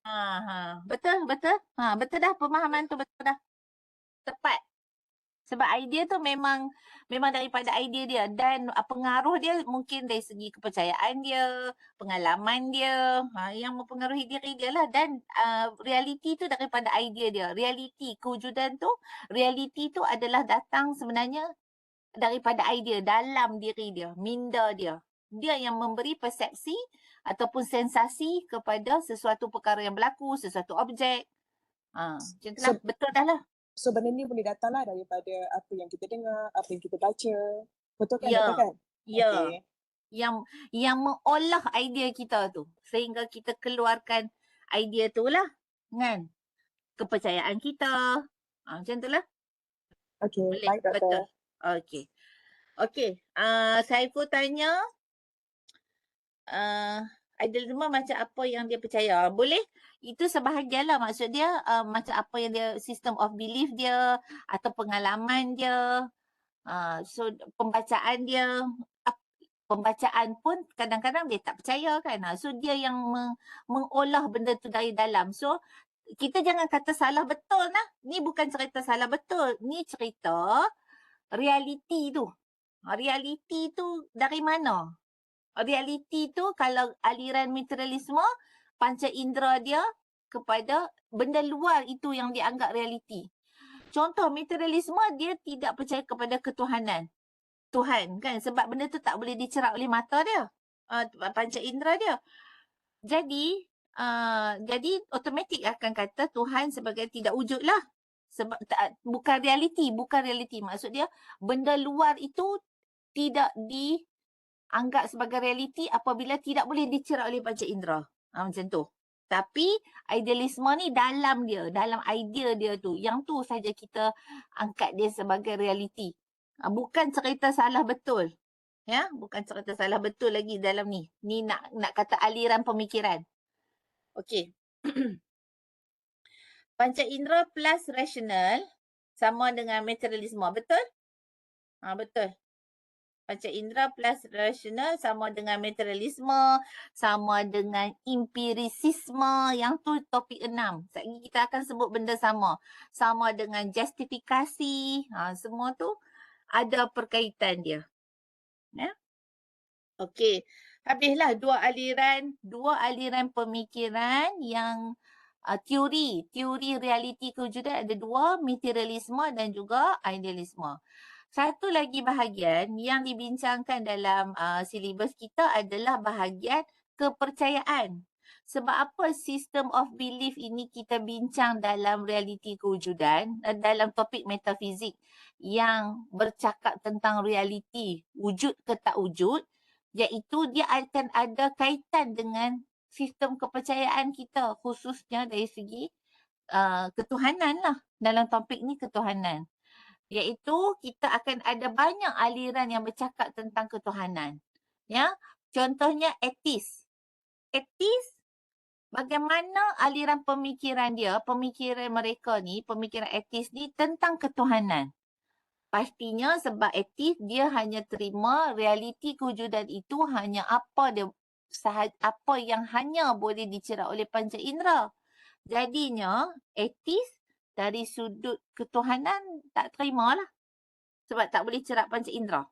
Betul. Betul dah pemahaman tu, betul dah. Tepat. Sebab idea tu memang daripada idea dia dan pengaruh dia mungkin dari segi kepercayaan dia, pengalaman dia, yang mempengaruhi diri dia lah, dan realiti tu daripada idea dia. Realiti, kewujudan tu, realiti tu adalah datang sebenarnya daripada idea dalam diri dia, minda dia. Dia yang memberi persepsi ataupun sensasi kepada sesuatu perkara yang berlaku, sesuatu objek. Macam tu lah, betul dah lah. So benda ni boleh datanglah daripada apa yang kita dengar, apa yang kita baca. Betul kan? Ya. Betul kan? Ya. Okay. Yang mengolah idea kita tu sehingga kita keluarkan idea tu lah kan, kepercayaan kita. Macam tu lah. Okay, Boleh. baik doktor. Betul. Okey. Saiful tanya idealisme macam apa yang dia percaya. Boleh, itu sebahagian lah. Maksud dia macam apa yang dia, system of belief dia atau pengalaman dia. So pembacaan dia, pembacaan pun kadang-kadang dia tak percaya kan. So dia yang mengolah benda tu dari dalam. So kita jangan kata salah betul lah. Ni bukan cerita salah betul. Ni cerita realiti tu. Realiti tu dari mana? Realiti tu kalau aliran materialisme, panca indera dia kepada benda luar itu yang dianggap realiti. Contoh materialisme, dia tidak percaya kepada ketuhanan. Tuhan kan, sebab benda tu tak boleh dicerap oleh mata dia, panca indera dia. Jadi automatik akan kata Tuhan sebagai tidak wujud lah. Sebab bukan realiti. Maksud dia benda luar itu tidak dianggap sebagai realiti apabila tidak boleh dicerap oleh panca indera. Macam tu. Tapi idealisme ni dalam idea dia tu. Yang tu saja kita angkat dia sebagai realiti. Bukan cerita salah betul. Ya, bukan cerita salah betul lagi dalam ni. Ni nak kata aliran pemikiran. Okey. Panca indera plus rasional sama dengan materialisme. Betul? Betul. Panca indera plus rasional sama dengan materialisme, sama dengan empirisisme. Yang tu topik 6. Sekejap kita akan sebut benda sama. Sama dengan justifikasi. Semua tu ada perkaitan dia. Ya. Okey. Habislah dua aliran pemikiran yang teori realiti kewujudan ada dua, materialisme dan juga idealisme. Satu lagi bahagian yang dibincangkan dalam silibus kita adalah bahagian kepercayaan. Sebab apa system of belief ini kita bincang dalam realiti kewujudan, dalam topik metafizik yang bercakap tentang realiti, wujud ke tak wujud, iaitu dia akan ada kaitan dengan sistem kepercayaan kita, khususnya dari segi ketuhanan lah. Dalam topik ni ketuhanan. Iaitu kita akan ada banyak aliran yang bercakap tentang ketuhanan. Ya, contohnya etis. Etis, bagaimana aliran pemikiran dia, pemikiran mereka ni, pemikiran etis ni tentang ketuhanan. Pastinya sebab etis dia hanya terima realiti kewujudan itu hanya apa yang hanya boleh dicerap oleh panca indera. Jadinya etis dari sudut ketuhanan tak terima lah. Sebab tak boleh cerap panca indera.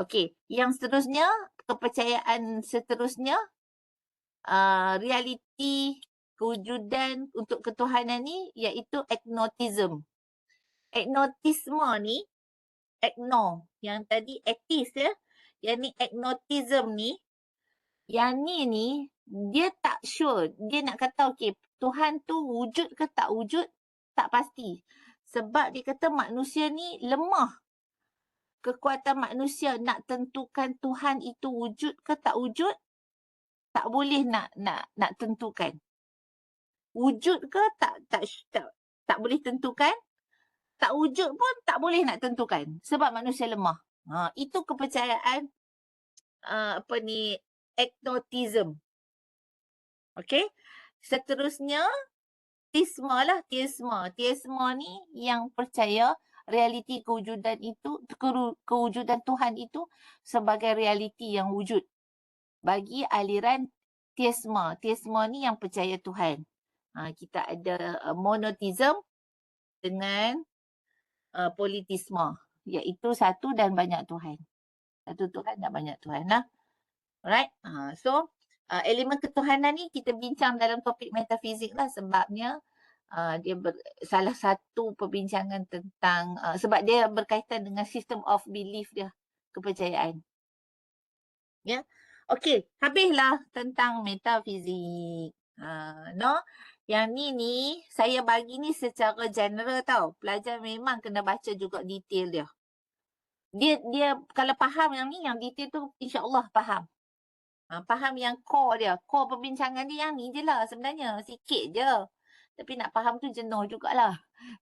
Okey, yang seterusnya, kepercayaan seterusnya, realiti kewujudan untuk ketuhanan ni iaitu agnotism. Agnotisme ni, yang tadi etis ya, yang ni agnotism ni, yang ni dia tak sure, dia nak kata okey, Tuhan tu wujud ke tak wujud, tak pasti. Sebab dia kata manusia ni lemah. Kekuatan manusia nak tentukan Tuhan itu wujud ke tak wujud, tak boleh nak tentukan. Wujud ke tak boleh tentukan, tak wujud pun tak boleh nak tentukan sebab manusia lemah. Itu kepercayaan agnotism. Okey. Seterusnya teisme lah, teisme. Teisme ni yang percaya realiti kewujudan itu, kewujudan Tuhan itu sebagai realiti yang wujud. Bagi aliran teisme. Teisme ni yang percaya Tuhan. Kita ada monoteism dengan politisme, iaitu satu dan banyak Tuhan. Satu Tuhan dan banyak Tuhan lah. Alright. So, elemen ketuhanan ni kita bincang dalam topik metafizik lah sebabnya dia salah satu perbincangan tentang, sebab dia berkaitan dengan system of belief dia, kepercayaan. Ya. Okey, habislah tentang metafizik. No? Yang ni saya bagi ni secara general tau. Pelajar memang kena baca juga detail dia. Dia kalau faham yang ni, yang detail tu insya-Allah faham. Faham yang core dia. Core perbincangan dia yang ni je lah sebenarnya. Sikit je. Tapi nak faham tu jenuh jugalah.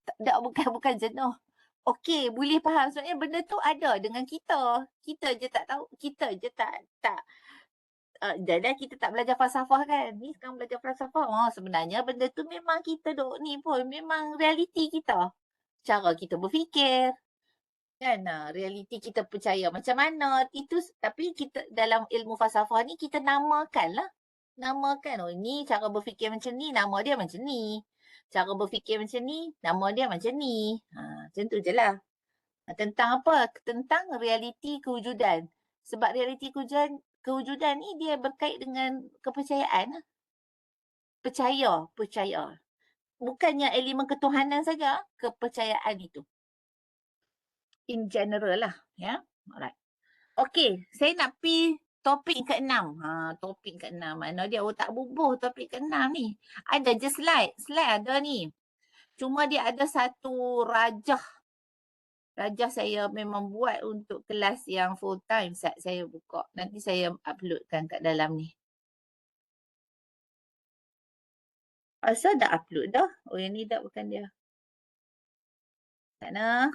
Tak, bukan jenuh. Okey, boleh faham. Sebenarnya benda tu ada dengan kita. Kita je tak tahu. Kita je tak. Dan kita tak belajar falsafah kan. Ni sekarang belajar falsafah. Sebenarnya benda tu memang kita duk ni pun. Memang realiti kita. Cara kita berfikir. Kan, realiti kita percaya macam mana. Itu, tapi kita dalam ilmu falsafah ni kita namakan lah. Namakan, ni cara berfikir macam ni, nama dia macam ni. Cara berfikir macam ni, nama dia macam ni. Macam tu je lah. Tentang apa? Tentang realiti kewujudan. Sebab realiti kewujudan ni dia berkait dengan kepercayaan. Percaya. Bukannya elemen ketuhanan saja, kepercayaan itu. In general lah. Ya. Alright. Okey, saya nak pergi topik ke-6. Topik ke-6. Mana dia tak bubuh topik ke-6 ni. Ada je slide. Slide ada ni. Cuma dia ada satu rajah. Rajah saya memang buat untuk kelas yang full time saat saya buka. Nanti saya uploadkan kat dalam ni. Asal dah upload dah? Oh yang ni dah bukan dia. Tak nak.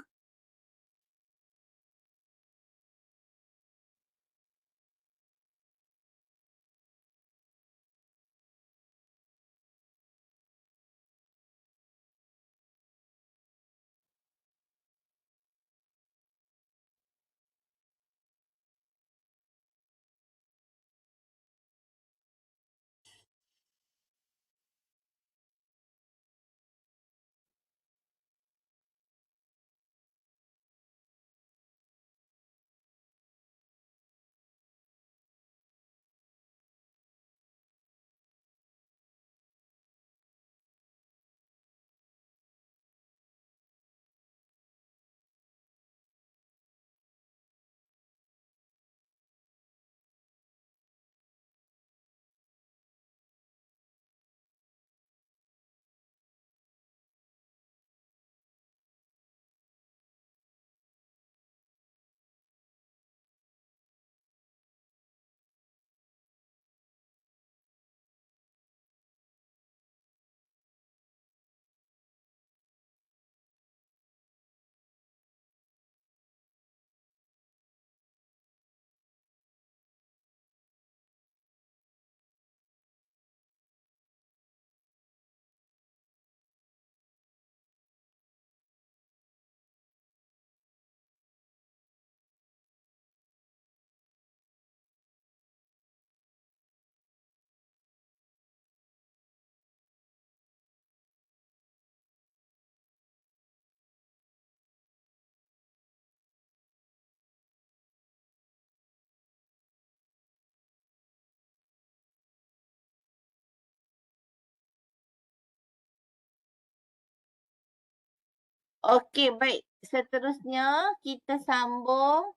Okey, baik. Seterusnya kita sambung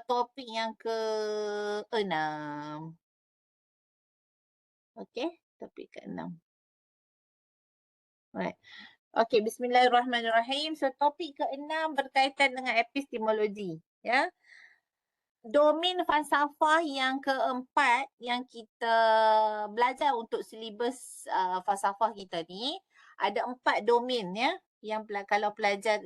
topik yang ke-6. Okey, topik ke-6. Alright. Okey, bismillahirrahmanirrahim. So topik ke-6 berkaitan dengan epistemologi, ya. Domain falsafah yang keempat yang kita belajar untuk silibus falsafah kita ni, ada 4 domain, ya, yang kalau pelajar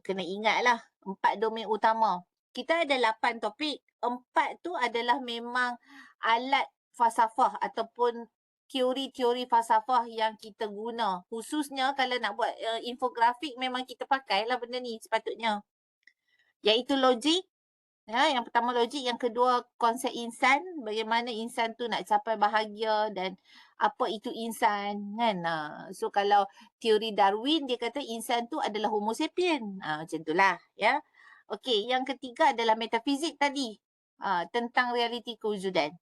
kena ingatlah 4 domain utama. Kita ada 8 topik. 4 tu adalah memang alat falsafah ataupun teori-teori falsafah yang kita guna. Khususnya kalau nak buat infografik memang kita pakailah benda ni sepatutnya. Iaitu logik. Ya, yang pertama logik, yang kedua konsep insan, bagaimana insan tu nak capai bahagia dan apa itu insan, kan. So kalau teori Darwin dia kata insan tu adalah homo sapien. Macam itulah, ya. Okey, yang ketiga adalah metafizik tadi. Tentang realiti kewujudan.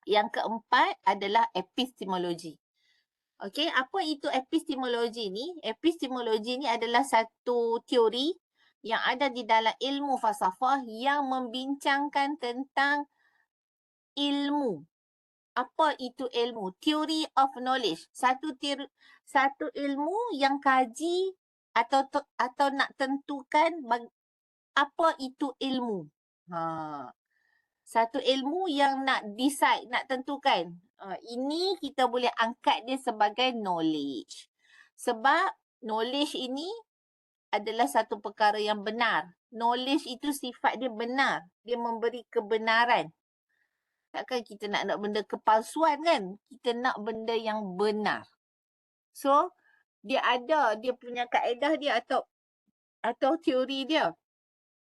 Yang keempat adalah epistemologi. Okey, apa itu epistemologi ni? Epistemologi ni adalah satu teori yang ada di dalam ilmu falsafah yang membincangkan tentang ilmu. Apa itu ilmu? Theory of knowledge. Satu ilmu yang kaji atau nak tentukan apa itu ilmu. Satu ilmu yang nak decide, nak tentukan. Ini kita boleh angkat dia sebagai knowledge. Sebab knowledge ini adalah satu perkara yang benar. Knowledge itu sifat dia benar. Dia memberi kebenaran. Takkan kita nak benda kepalsuan kan? Kita nak benda yang benar. So, dia punya kaedah dia atau teori dia.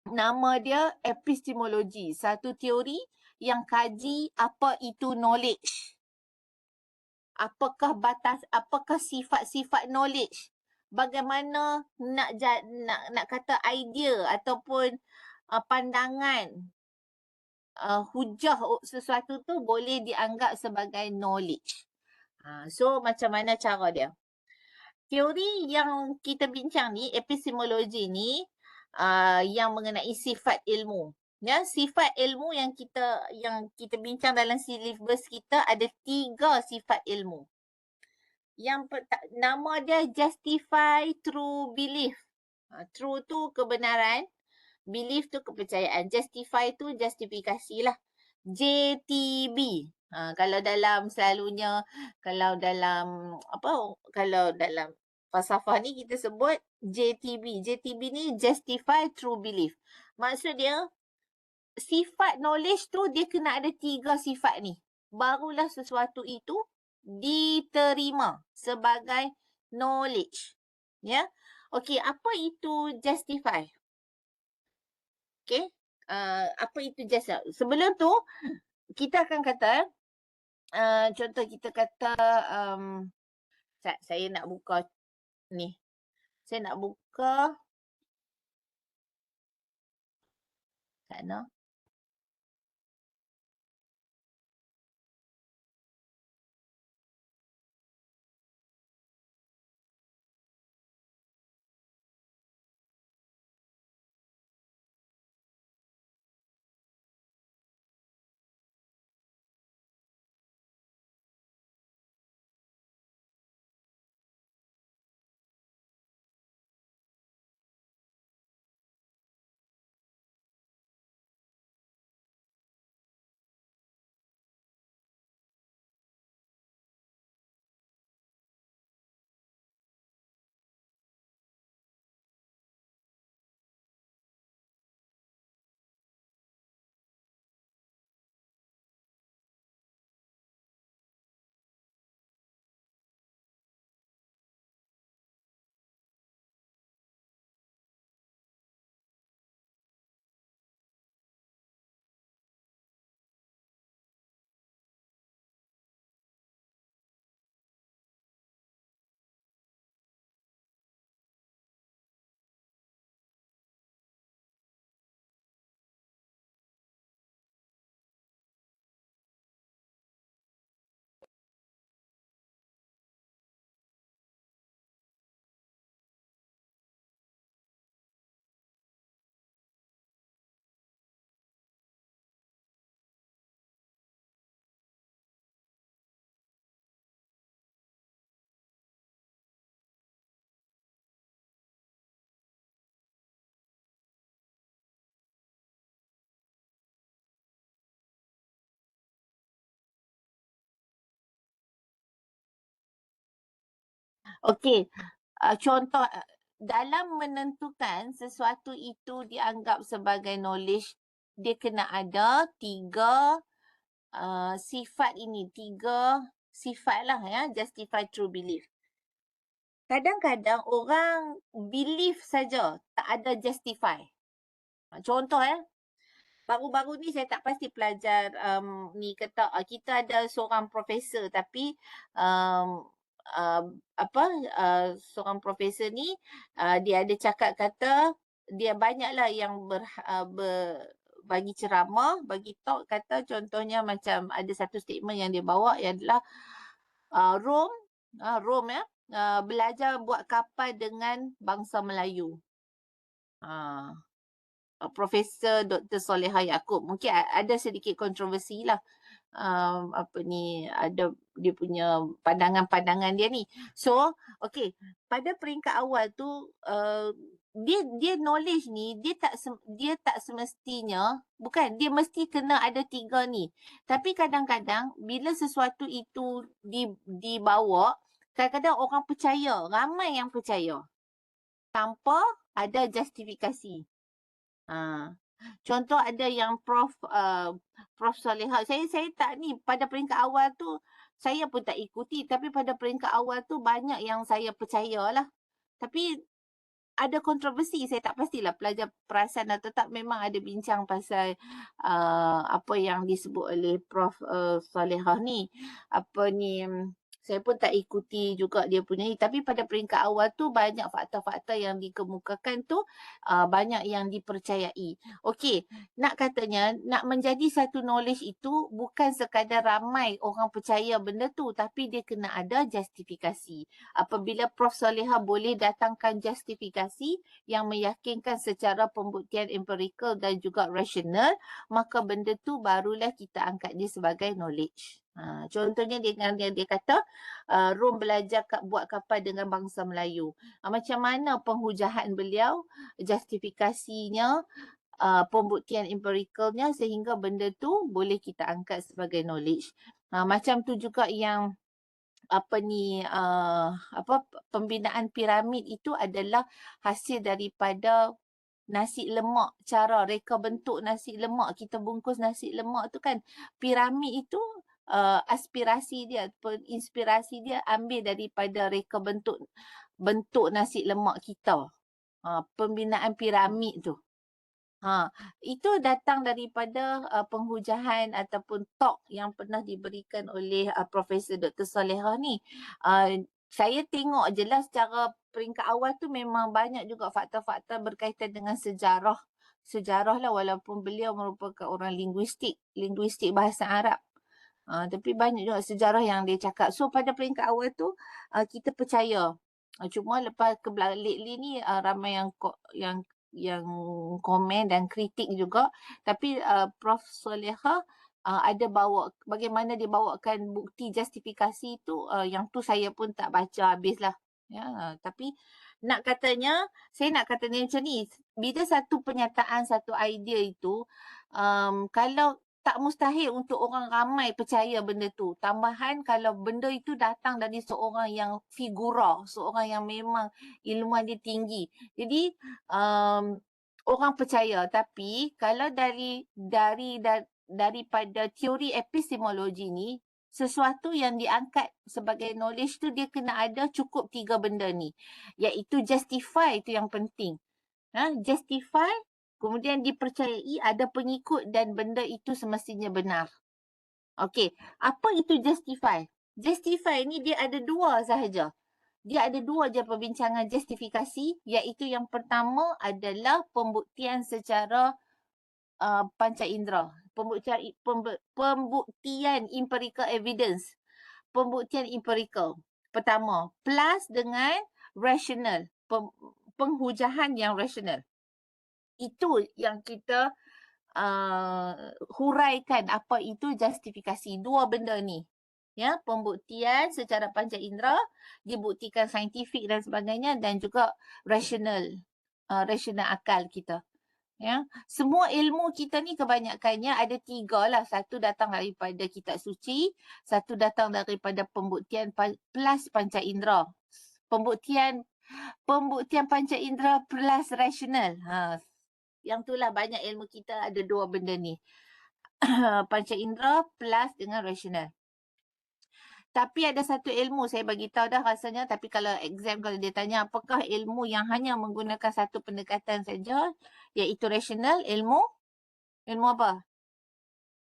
Nama dia epistemologi. Satu teori yang kaji apa itu knowledge. Apakah sifat-sifat knowledge? Bagaimana nak kata idea ataupun pandangan hujah sesuatu tu boleh dianggap sebagai knowledge. So macam mana cara dia? Teori yang kita bincang ni, epistemologi ni, yang mengenai sifat ilmu. Ya, sifat ilmu yang kita bincang dalam silibus kita ada 3 sifat ilmu. Nama dia justify true belief. True tu kebenaran, belief tu kepercayaan. Justify tu justifikasi lah. JTB. Kalau dalam falsafah ni kita sebut JTB. JTB ni justify true belief. Maksud dia sifat knowledge tu dia kena ada 3 sifat ni. Barulah sesuatu itu diterima sebagai knowledge. Ya. Okey, apa itu justify? Okey. Apa itu justify? Sebelum tu kita akan kata contoh kita kata saya nak buka ni. Saya nak buka kat mana? Okey, contoh dalam menentukan sesuatu itu dianggap sebagai knowledge, dia kena ada 3 sifat ini, 3 sifat lah ya, justify true belief. Kadang-kadang orang believe saja, tak ada justify. Contoh baru-baru ni saya tak pasti pelajar ni kata kita ada seorang profesor tapi seorang profesor ni dia ada cakap kata dia banyaklah yang bagi ceramah, bagi talk, kata contohnya macam ada satu statement yang dia bawa yang adalah Rome belajar buat kapal dengan bangsa Melayu. Profesor Dr. Soleha Yaakob. Mungkin ada sedikit kontroversi lah. Ada dia punya pandangan-pandangan dia ni. So, okay, pada peringkat awal tu dia knowledge ni dia tak semestinya, bukan, dia mesti kena ada 3 ni. Tapi kadang-kadang bila sesuatu itu dibawa, kadang-kadang orang percaya, ramai yang percaya tanpa ada justifikasi. Contoh ada yang Prof Soleha, saya tak ni, pada peringkat awal tu saya pun tak ikuti, tapi pada peringkat awal tu banyak yang saya percayalah. Tapi ada kontroversi, saya tak pastilah pelajar perasan atau tak, memang ada bincang pasal apa yang disebut oleh Prof Soleha ni. Saya pun tak ikuti juga dia punya ni. Tapi pada peringkat awal tu banyak fakta-fakta yang dikemukakan tu banyak yang dipercayai. Okey, nak katanya nak menjadi satu knowledge itu bukan sekadar ramai orang percaya benda tu, tapi dia kena ada justifikasi. Apabila Prof Soleha boleh datangkan justifikasi yang meyakinkan secara pembuktian empirikal dan juga rasional, maka benda tu barulah kita angkat dia sebagai knowledge. Contohnya dia kata Rom belajar buat kapal dengan bangsa Melayu. Macam mana penghujahan beliau, justifikasinya, pembuktian empiricalnya sehingga benda tu boleh kita angkat sebagai knowledge. Macam tu juga yang pembinaan piramid itu adalah hasil daripada nasi lemak, cara reka bentuk nasi lemak, kita bungkus nasi lemak tu kan, piramid itu aspirasi dia, inspirasi dia ambil daripada reka bentuk nasi lemak kita. Pembinaan piramid tu. Itu datang daripada penghujahan ataupun talk yang pernah diberikan oleh Profesor Dr. Soleha ni. Saya tengok je lah secara peringkat awal tu memang banyak juga fakta-fakta berkaitan dengan sejarah. Sejarah lah, walaupun beliau merupakan orang linguistik bahasa Arab. Tapi banyak juga sejarah yang dia cakap. So pada peringkat awal tu kita percaya. Cuma lepas lately ni ramai yang komen dan kritik juga. Tapi Prof Soleha ada bawa, bagaimana dia bawakan bukti justifikasi tu, yang tu saya pun tak baca habis lah. Ya, tapi saya nak katanya macam ni, bila satu pernyataan, satu idea itu, kalau tak mustahil untuk orang ramai percaya benda tu. Tambahan kalau benda itu datang dari seorang yang figura, seorang yang memang ilmuan dia tinggi. Jadi orang percaya. Tapi kalau daripada teori epistemologi ni, sesuatu yang diangkat sebagai knowledge tu dia kena ada cukup 3 benda ni. Iaitu justify, itu yang penting. Justify, kemudian dipercayai, ada pengikut dan benda itu semestinya benar. Okey, apa itu justify? Justify ni dia ada 2 sahaja. Dia ada 2 je perbincangan justifikasi, iaitu yang pertama adalah pembuktian secara panca indera. Pembuktian empirical evidence. Pembuktian empirical. Pertama, plus dengan rational. Penghujahan yang rasional. Itu yang kita huraikan apa itu justifikasi. 2 benda ni. Ya, pembuktian secara panca indera, dibuktikan saintifik dan sebagainya, dan juga rasional. Rasional akal kita. Ya, semua ilmu kita ni kebanyakannya ada 3 lah. Satu datang daripada kitab suci, satu datang daripada pembuktian plus panca indera. pembuktian panca indera plus rasional. Yang itulah banyak ilmu kita ada dua benda ni. Panca indera plus dengan rasional. Tapi ada satu ilmu saya bagi tahu dah rasanya, tapi kalau exam kalau dia tanya apakah ilmu yang hanya menggunakan satu pendekatan saja, iaitu rasional, ilmu apa?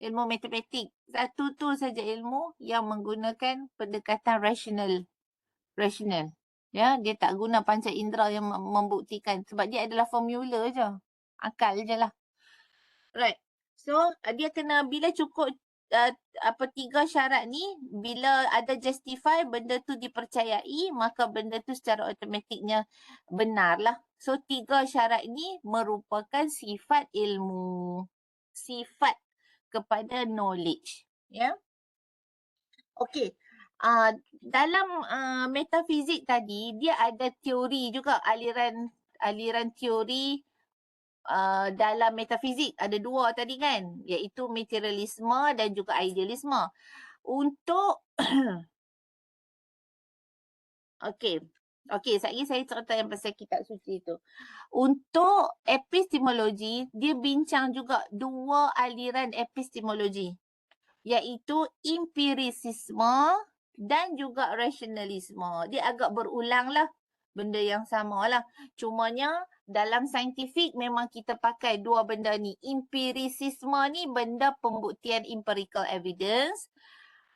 Ilmu matematik. Satu tu saja ilmu yang menggunakan pendekatan rasional. Ya, dia tak guna panca indera yang membuktikan sebab dia adalah formula je. Akal je lah. Right. So, dia kena bila cukup 3 syarat ni, bila ada justify benda tu dipercayai, maka benda tu secara automatiknya benar lah. So 3 syarat ni merupakan sifat ilmu. Sifat kepada knowledge. Ya. Okey. Dalam metafizik tadi, dia ada teori juga, aliran teori dalam metafizik. Ada 2 tadi kan, iaitu materialisme dan juga idealisme. Untuk okey, sekejap lagi saya cerita yang pasal kitab suci tu. Untuk epistemologi, dia bincang juga 2 aliran epistemologi, iaitu empirisisme dan juga rasionalisme. Dia agak berulang lah, benda yang sama lah. Cumanya dalam saintifik memang kita pakai 2 benda ni. Empirisisme ni benda pembuktian empirical evidence.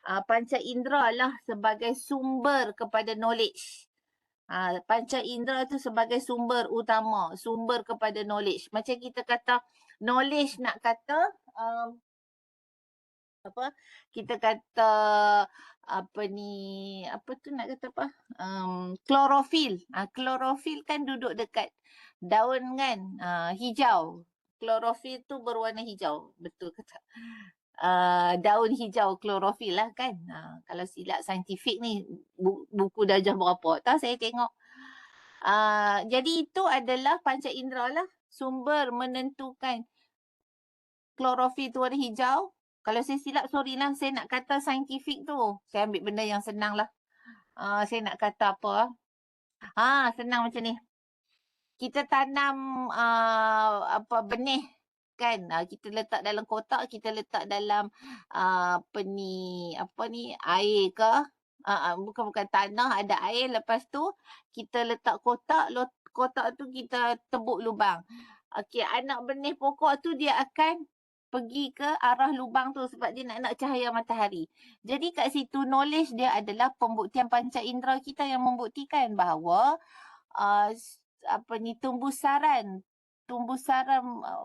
Panca indera lah sebagai sumber kepada knowledge. Panca indera tu sebagai sumber utama, sumber kepada knowledge. Macam kita kata knowledge nak kata kita kata klorofil. Klorofil kan duduk dekat daun kan, hijau. Klorofil tu berwarna hijau, betul ke tak? Daun hijau klorofil lah kan. Kalau silap saintifik ni buku darjah berapa tak saya tengok. Jadi itu adalah panca indera lah, sumber menentukan klorofil tu warna hijau. Kalau saya silap, sorry lah, saya nak kata saintifik tu. Saya ambil benda yang senang lah. Saya nak kata apa? Senang macam ni. Kita tanam benih kan. Kita letak dalam kotak, kita letak dalam air ke? Bukan tanah, ada air. Lepas tu kita letak kotak tu kita tebuk lubang. Okey, anak benih pokok tu dia akan pergi ke arah lubang tu sebab dia nak cahaya matahari. Jadi kat situ knowledge dia adalah pembuktian panca indera kita yang membuktikan bahawa tumbusaran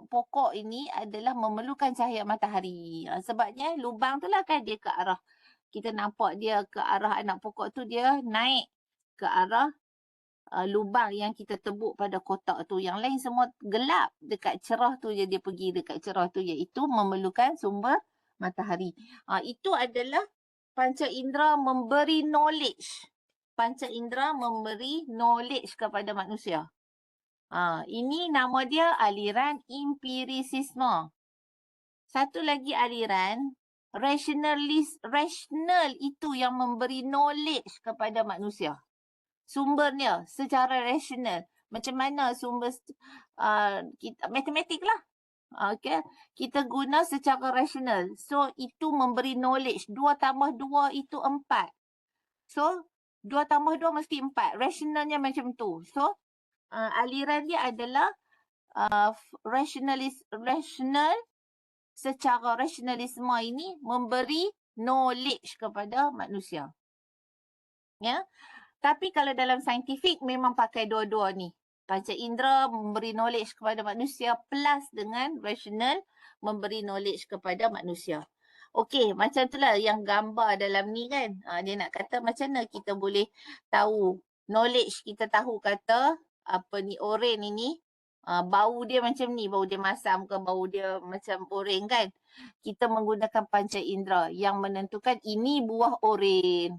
pokok ini adalah memerlukan cahaya matahari. Sebabnya lubang tu lah kan dia ke arah, kita nampak dia ke arah anak pokok tu, dia naik ke arah lubang yang kita tebuk pada kotak tu. Yang lain semua gelap, dekat cerah tu je dia pergi, dekat cerah tu, iaitu memerlukan sumber matahari. Itu adalah panca indera memberi knowledge. Panca indera memberi knowledge kepada manusia. Ini nama dia aliran empirisisme. Satu lagi aliran rational itu yang memberi knowledge kepada manusia. Sumbernya secara rasional. Macam mana sumber matematik lah. Okay. Kita guna secara rasional. So itu memberi knowledge. 2 tambah 2 itu 4. So 2 tambah 2 mesti 4. Rasionalnya macam tu. So aliran dia adalah rasional secara rasionalisme ini memberi knowledge kepada manusia. Ya. Tapi kalau dalam saintifik memang pakai dua-dua ni. Panca indera memberi knowledge kepada manusia plus dengan rasional memberi knowledge kepada manusia. Okey, macam itulah yang gambar dalam ni kan. Dia nak kata macam mana kita boleh tahu knowledge, kita tahu kata oren ini bau dia macam ni, bau dia masam ke bau dia macam oren kan. Kita menggunakan panca indera yang menentukan ini buah oren.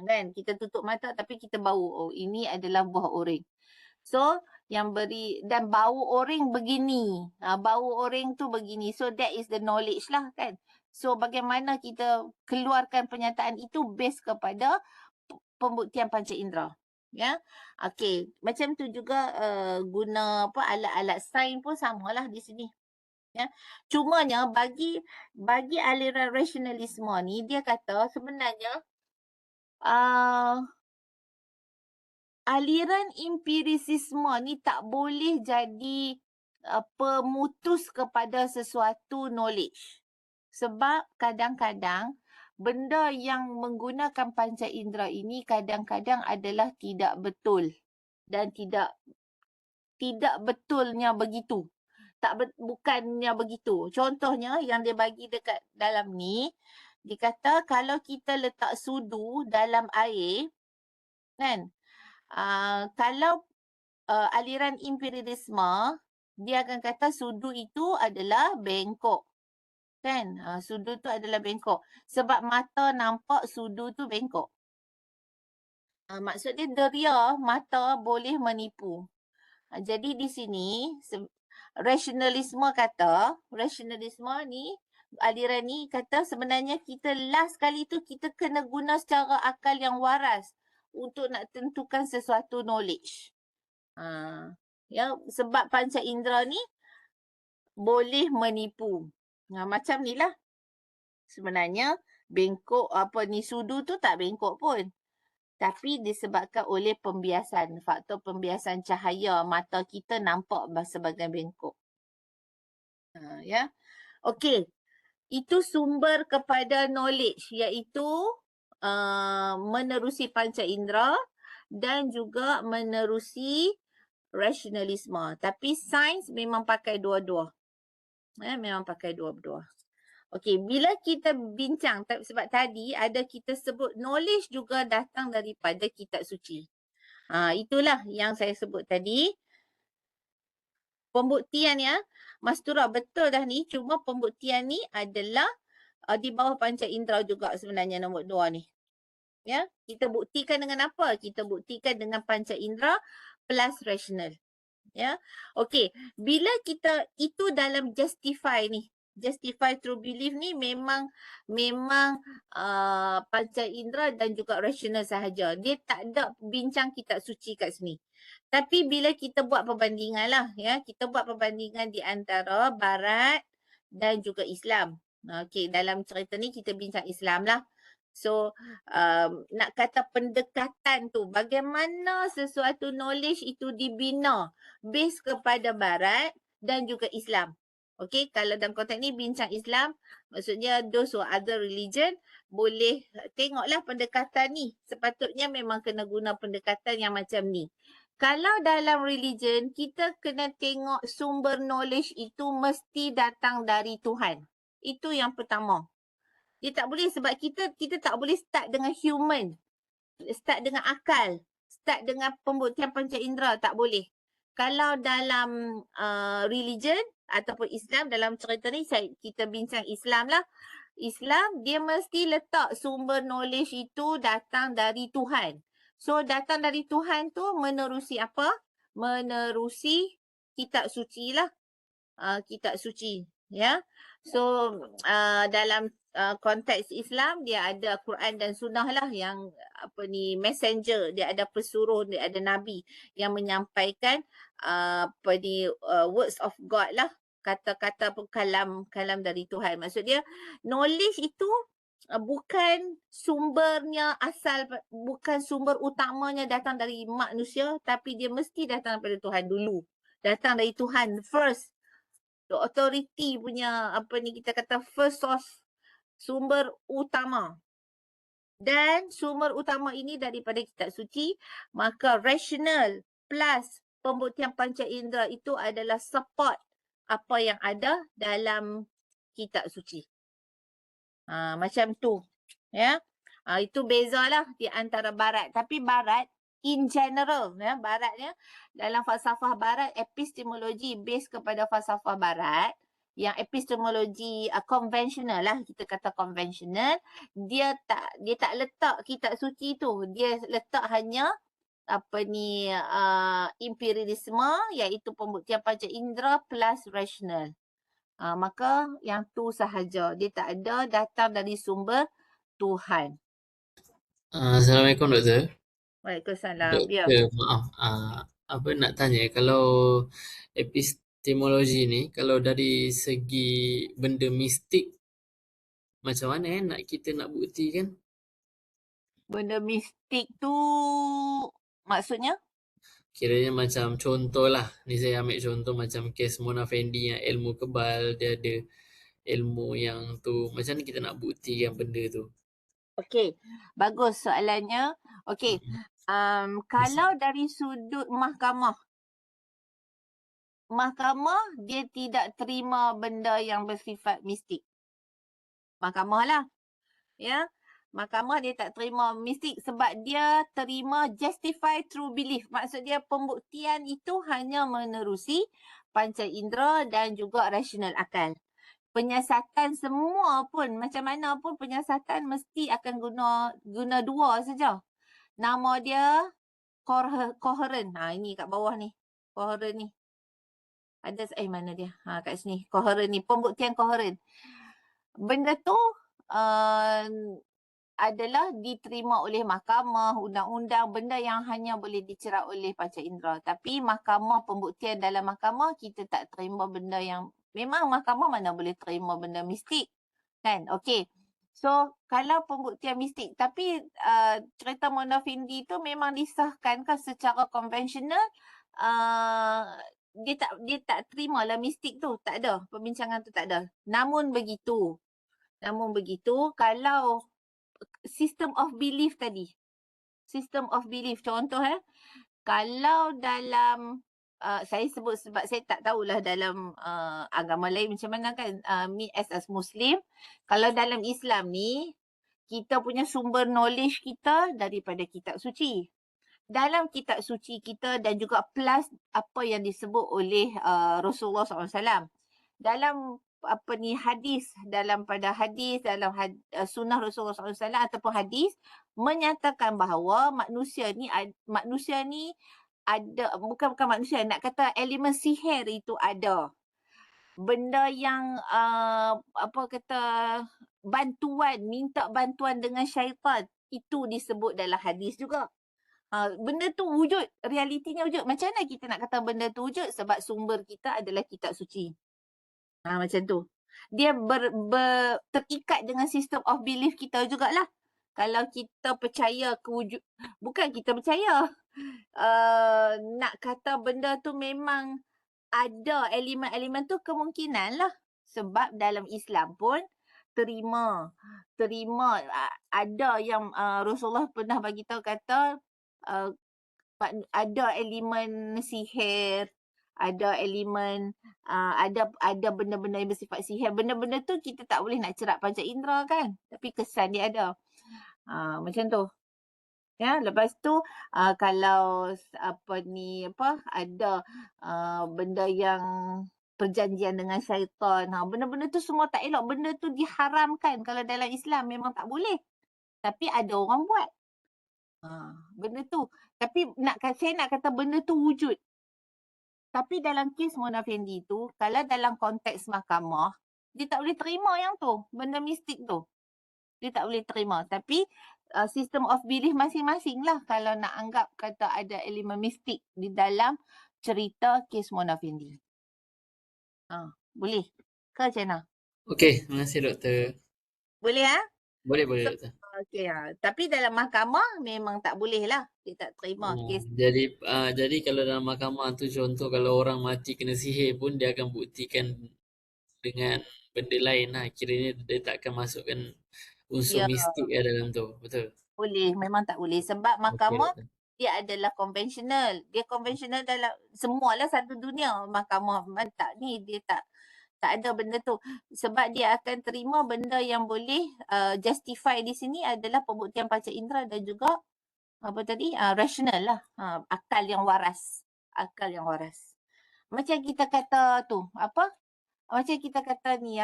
Kan kita tutup mata tapi kita bau, ini adalah buah oren. So yang beri, dan bau oren begini, bau oren tu begini. So that is the knowledge lah kan. So bagaimana kita keluarkan pernyataan itu based kepada pembuktian panca indera. Ya. Okey, macam tu juga guna apa alat-alat sains pun samalah di sini. Ya. Cumanya bagi aliran rasionalisme ni dia kata sebenarnya aliran empirisisme ni tak boleh jadi pemutus kepada sesuatu knowledge. Sebab kadang-kadang benda yang menggunakan panca indera ini kadang-kadang adalah tidak betul dan tidak betulnya begitu. Bukannya begitu. Contohnya yang dia bagi dekat dalam ni, dia kata kalau kita letak sudu dalam air, kan, kalau aliran empirisme, dia akan kata sudu itu adalah bengkok. Kan? Sudu tu adalah bengkok. Sebab mata nampak sudu tu bengkok. Maksud dia deria mata boleh menipu. Jadi di sini rasionalisme ni aliran ni kata sebenarnya kita last kali tu kita kena guna secara akal yang waras untuk nak tentukan sesuatu knowledge. Ya, sebab panca indera ni boleh menipu. Macam ni lah. Sebenarnya bengkok sudu tu tak bengkok pun. Tapi disebabkan oleh pembiasan, faktor pembiasan cahaya mata kita nampak sebagai bengkok. Ya. Okey. Itu sumber kepada knowledge iaitu menerusi panca indera dan juga menerusi rasionalisme. Tapi sains memang pakai dua-dua. Memang pakai dua-dua. Okey, bila kita bincang, sebab tadi ada kita sebut knowledge juga datang daripada kitab suci. Itulah yang saya sebut tadi. Pembuktian ya, Mastura betul dah ni, cuma pembuktian ni adalah di bawah panca indera juga sebenarnya nombor 2 ni. Ya, kita buktikan dengan apa? Kita buktikan dengan panca indera plus rational. Ya. Okey, bila kita itu dalam justify ni, justify true belief ni memang panca indera dan juga rational sahaja. Dia tak ada bincang kitab suci kat sini. Tapi bila kita buat perbandingan lah, ya, kita buat perbandingan di antara Barat dan juga Islam. Okey, dalam cerita ni kita bincang Islam lah. So, nak kata pendekatan tu, bagaimana sesuatu knowledge itu dibina base kepada Barat dan juga Islam. Okay, kalau dalam konteks ni bincang Islam, maksudnya those who other religion, boleh tengoklah pendekatan ni. Sepatutnya memang kena guna pendekatan yang macam ni. Kalau dalam religion, kita kena tengok sumber knowledge itu mesti datang dari Tuhan. Itu yang pertama. Dia tak boleh sebab kita tak boleh start dengan human. Start dengan akal. Start dengan pembuktian panca indera. Tak boleh. Kalau dalam religion ataupun Islam, dalam cerita ni kita bincang Islam lah. Islam dia mesti letak sumber knowledge itu datang dari Tuhan. So datang dari Tuhan tu menerusi apa? Menerusi kitab suci lah. Kitab suci. Ya. So dalam konteks Islam dia ada Quran dan Sunnah lah yang messenger, dia ada pesuruh, dia ada nabi yang menyampaikan words of God lah, kata-kata kalam dari Tuhan. Maksud dia knowledge itu bukan sumbernya bukan sumber utamanya datang dari manusia, tapi dia mesti datang daripada Tuhan dulu. Datang dari Tuhan first. The authority punya kita kata first source, sumber utama. Dan sumber utama ini daripada kitab suci, maka rational plus pembuktian panca indera itu adalah support apa yang ada dalam kitab suci. Macam tu. Ya. Itu bezalah di antara Barat. Tapi Barat in general, ya, Baratnya dalam falsafah Barat, epistemologi base kepada falsafah Barat, yang epistemologi konvensional lah, kita kata konvensional, dia tak letak kitab suci tu, dia letak hanya empirisme, iaitu pembuktian panca indera plus rational. Maka yang tu sahaja, dia tak ada datang dari sumber Tuhan. Assalamualaikum Doktor. Waalaikumsalam. Ya. Doktor, maaf. Apa nak tanya, kalau epistemologi ni, kalau dari segi benda mistik, macam mana kita nak buktikan? Benda mistik tu maksudnya? Kiranya macam contoh lah, ni saya ambil contoh macam kes Mona Fendi yang ilmu kebal, dia ada ilmu yang tu. Macam mana kita nak buktikan benda tu? Okey, bagus soalannya. Okey, kalau dari sudut mahkamah dia tidak terima benda yang bersifat mistik. Mahkamah lah. Ya. Mahkamah dia tak terima mistik sebab dia terima justify true belief. Maksud dia pembuktian itu hanya menerusi panca indera dan juga rasional akal. Penyiasatan semua pun, macam mana pun penyiasatan mesti akan guna dua saja. Nama dia coherent. Ini kat bawah ni. Coherent ni. Ada mana dia? Kat sini. Coherent ni. Pembuktian coherent. Benda tu adalah diterima oleh mahkamah, undang-undang, benda yang hanya boleh dicerap oleh panca indera. Tapi mahkamah, pembuktian dalam mahkamah, kita tak terima benda yang, memang mahkamah mana boleh terima benda mistik. Kan? Okey. So, kalau pembuktian mistik, tapi cerita Mona Fendi tu memang disahkan kan secara konvensional, dia tak terima lah mistik tu. Tak ada. Pembincangan tu tak ada. Namun begitu, kalau system of belief tadi. System of belief. Contoh kalau dalam saya sebut sebab saya tak tahulah dalam agama lain macam mana kan. Me as a Muslim, kalau dalam Islam ni kita punya sumber knowledge kita daripada kitab suci. Dalam kitab suci kita dan juga plus apa yang disebut oleh Rasulullah SAW. Dalam hadis, dalam sunnah Rasulullah SAW ataupun hadis menyatakan bahawa manusia ni ada, bukan manusia, nak kata elemen sihir itu ada. Benda yang minta bantuan dengan syaitan, itu disebut dalam hadis juga. Benda tu wujud, realitinya wujud. Macam mana kita nak kata benda tu wujud? Sebab sumber kita adalah kitab suci. Macam tu. Dia terikat dengan sistem of belief kita jugalah. Kalau kita percaya bukan kita percaya. Nak kata benda tu memang ada elemen-elemen tu, kemungkinan lah. Sebab dalam Islam pun terima ada yang Rasulullah pernah bagi tahu kata ada elemen sihir, ada elemen ada benda-benda yang bersifat sihir. Benda-benda tu kita tak boleh nak cerap panca indera kan, tapi kesan dia ada. Macam tu. Ya, lepas tu kalau ada benda yang perjanjian dengan syaitan, benda-benda tu semua tak elok. Benda tu diharamkan. Kalau dalam Islam memang tak boleh. Tapi ada orang buat. Benda tu. Tapi saya nak kata benda tu wujud. Tapi dalam kes Mona Fendi tu, kalau dalam konteks mahkamah, dia tak boleh terima yang tu. Benda mistik tu. Dia tak boleh terima. Tapi system of belief masing-masing lah kalau nak anggap kata ada elemen mistik di dalam cerita kes Mona Fendi. Boleh ke macam mana? Okey, terima kasih doktor. Boleh Boleh doktor. Okey, tapi dalam mahkamah memang tak boleh lah. Dia tak terima kes. Jadi kalau dalam mahkamah tu, contoh kalau orang mati kena sihir pun dia akan buktikan dengan benda lain lah. Kiranya dia tak akan masukkan unsur mistik dalam tu. Betul? Boleh, memang tak boleh. Sebab mahkamah dia adalah konvensional. Dia konvensional dalam semualah satu dunia. Mahkamah tak ni, dia tak ada benda tu. Sebab dia akan terima benda yang boleh justify di sini adalah pembuktian panca indera dan juga rasional lah. Akal yang waras. Macam kita kata tu, macam kita kata ni,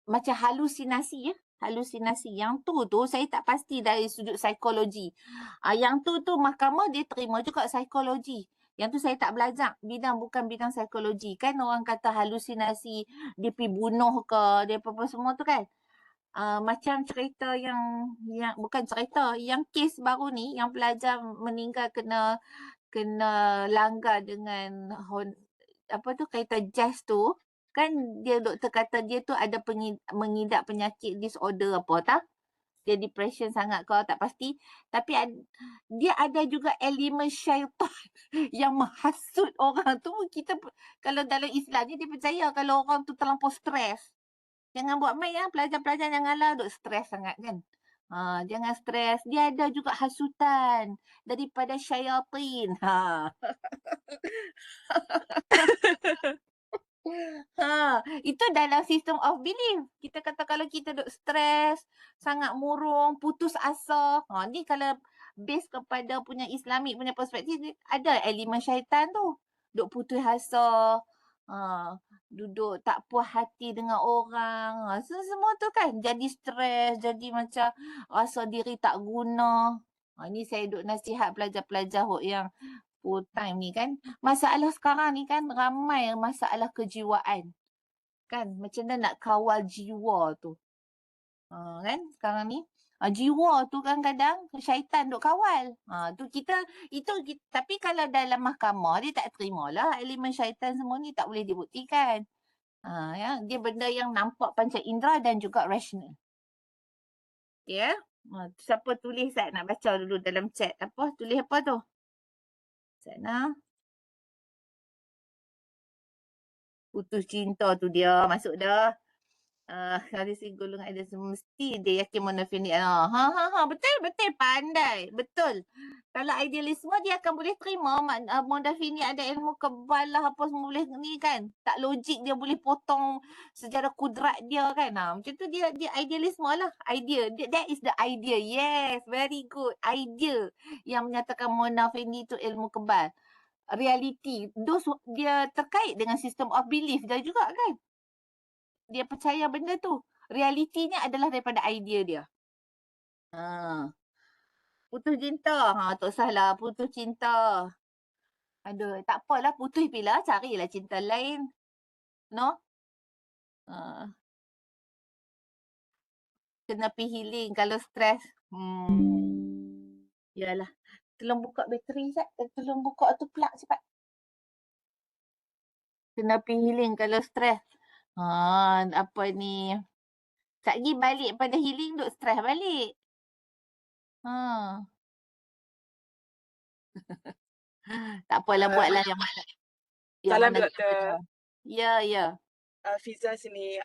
macam halusinasi halusinasi. Yang tu saya tak pasti dari sudut psikologi. Yang tu mahkamah dia terima juga psikologi. Yang tu saya tak belajar. Bukan bidang psikologi. Kan orang kata halusinasi, dia pergi bunuh ke, dia apa-apa semua tu kan. macam cerita yang bukan cerita, yang kes baru ni yang pelajar meninggal kena langgar dengan apa tu kereta jazz tu, kan dia doktor kata dia tu ada mengidap penyakit disorder apa tak? Dia depression sangat kalau tak pasti, tapi dia ada juga elemen syaitan yang menghasut orang tu. Kita kalau dalam Islam ni dia percaya kalau orang tu terlampau stres, jangan buat main ya, pelajar-pelajar janganlah duk stres sangat kan. Jangan stres, dia ada juga hasutan daripada syaitan. Itu dalam sistem of belief. Kita kata kalau kita duk stres, sangat murung, putus asa. Ni kalau base kepada punya Islamik punya perspektif, ada elemen syaitan tu. Duk putus asa, duduk tak puas hati dengan orang. Semua tu kan jadi stres, jadi macam rasa diri tak guna. Ni saya duk nasihat pelajar-pelajar yang full time ni kan. Masalah sekarang ni kan ramai masalah kejiwaan. Kan macam mana nak kawal jiwa tu. Kan sekarang ni. Jiwa tu kan kadang syaitan duk kawal. Tapi kalau dalam mahkamah dia tak terimalah elemen syaitan semua ni tak boleh dibuktikan. Ya, dia benda yang nampak panca indera dan juga rasional. Ya. Siapa tulis Sat nak baca dulu dalam chat. Apa tulis apa tu? Sana. Putus cinta tu dia masuk dah. Kalau si golongan ada mesti dia yakin monofini. Betul pandai. Betul. Kalau idealisme dia akan boleh terima monofini ada ilmu kebal lah apa semua boleh ni kan. Tak logik dia boleh potong sejarah kudrat dia kan. Macam tu dia idealisme lah. Idea. That is the idea. Yes, very good. Idea yang menyatakan monofini tu ilmu kebal. Reality. Dia terkait dengan sistem of belief dia juga kan. Dia percaya benda tu. Realitinya adalah daripada idea dia. Putus cinta. Tak salah. Putus cinta. Aduh, tak apalah. Putus bila. Carilah cinta lain. No? Kena pergi healing kalau stres. Yalah. Tolong buka bateri sekejap. Tolong buka tu plug cepat. Kena pergi healing kalau stres. Apa ni. Tak pergi balik pada healing, duk stres balik. Tak apalah, buatlah yang Salam mana doktor. Ya. Fiza sini.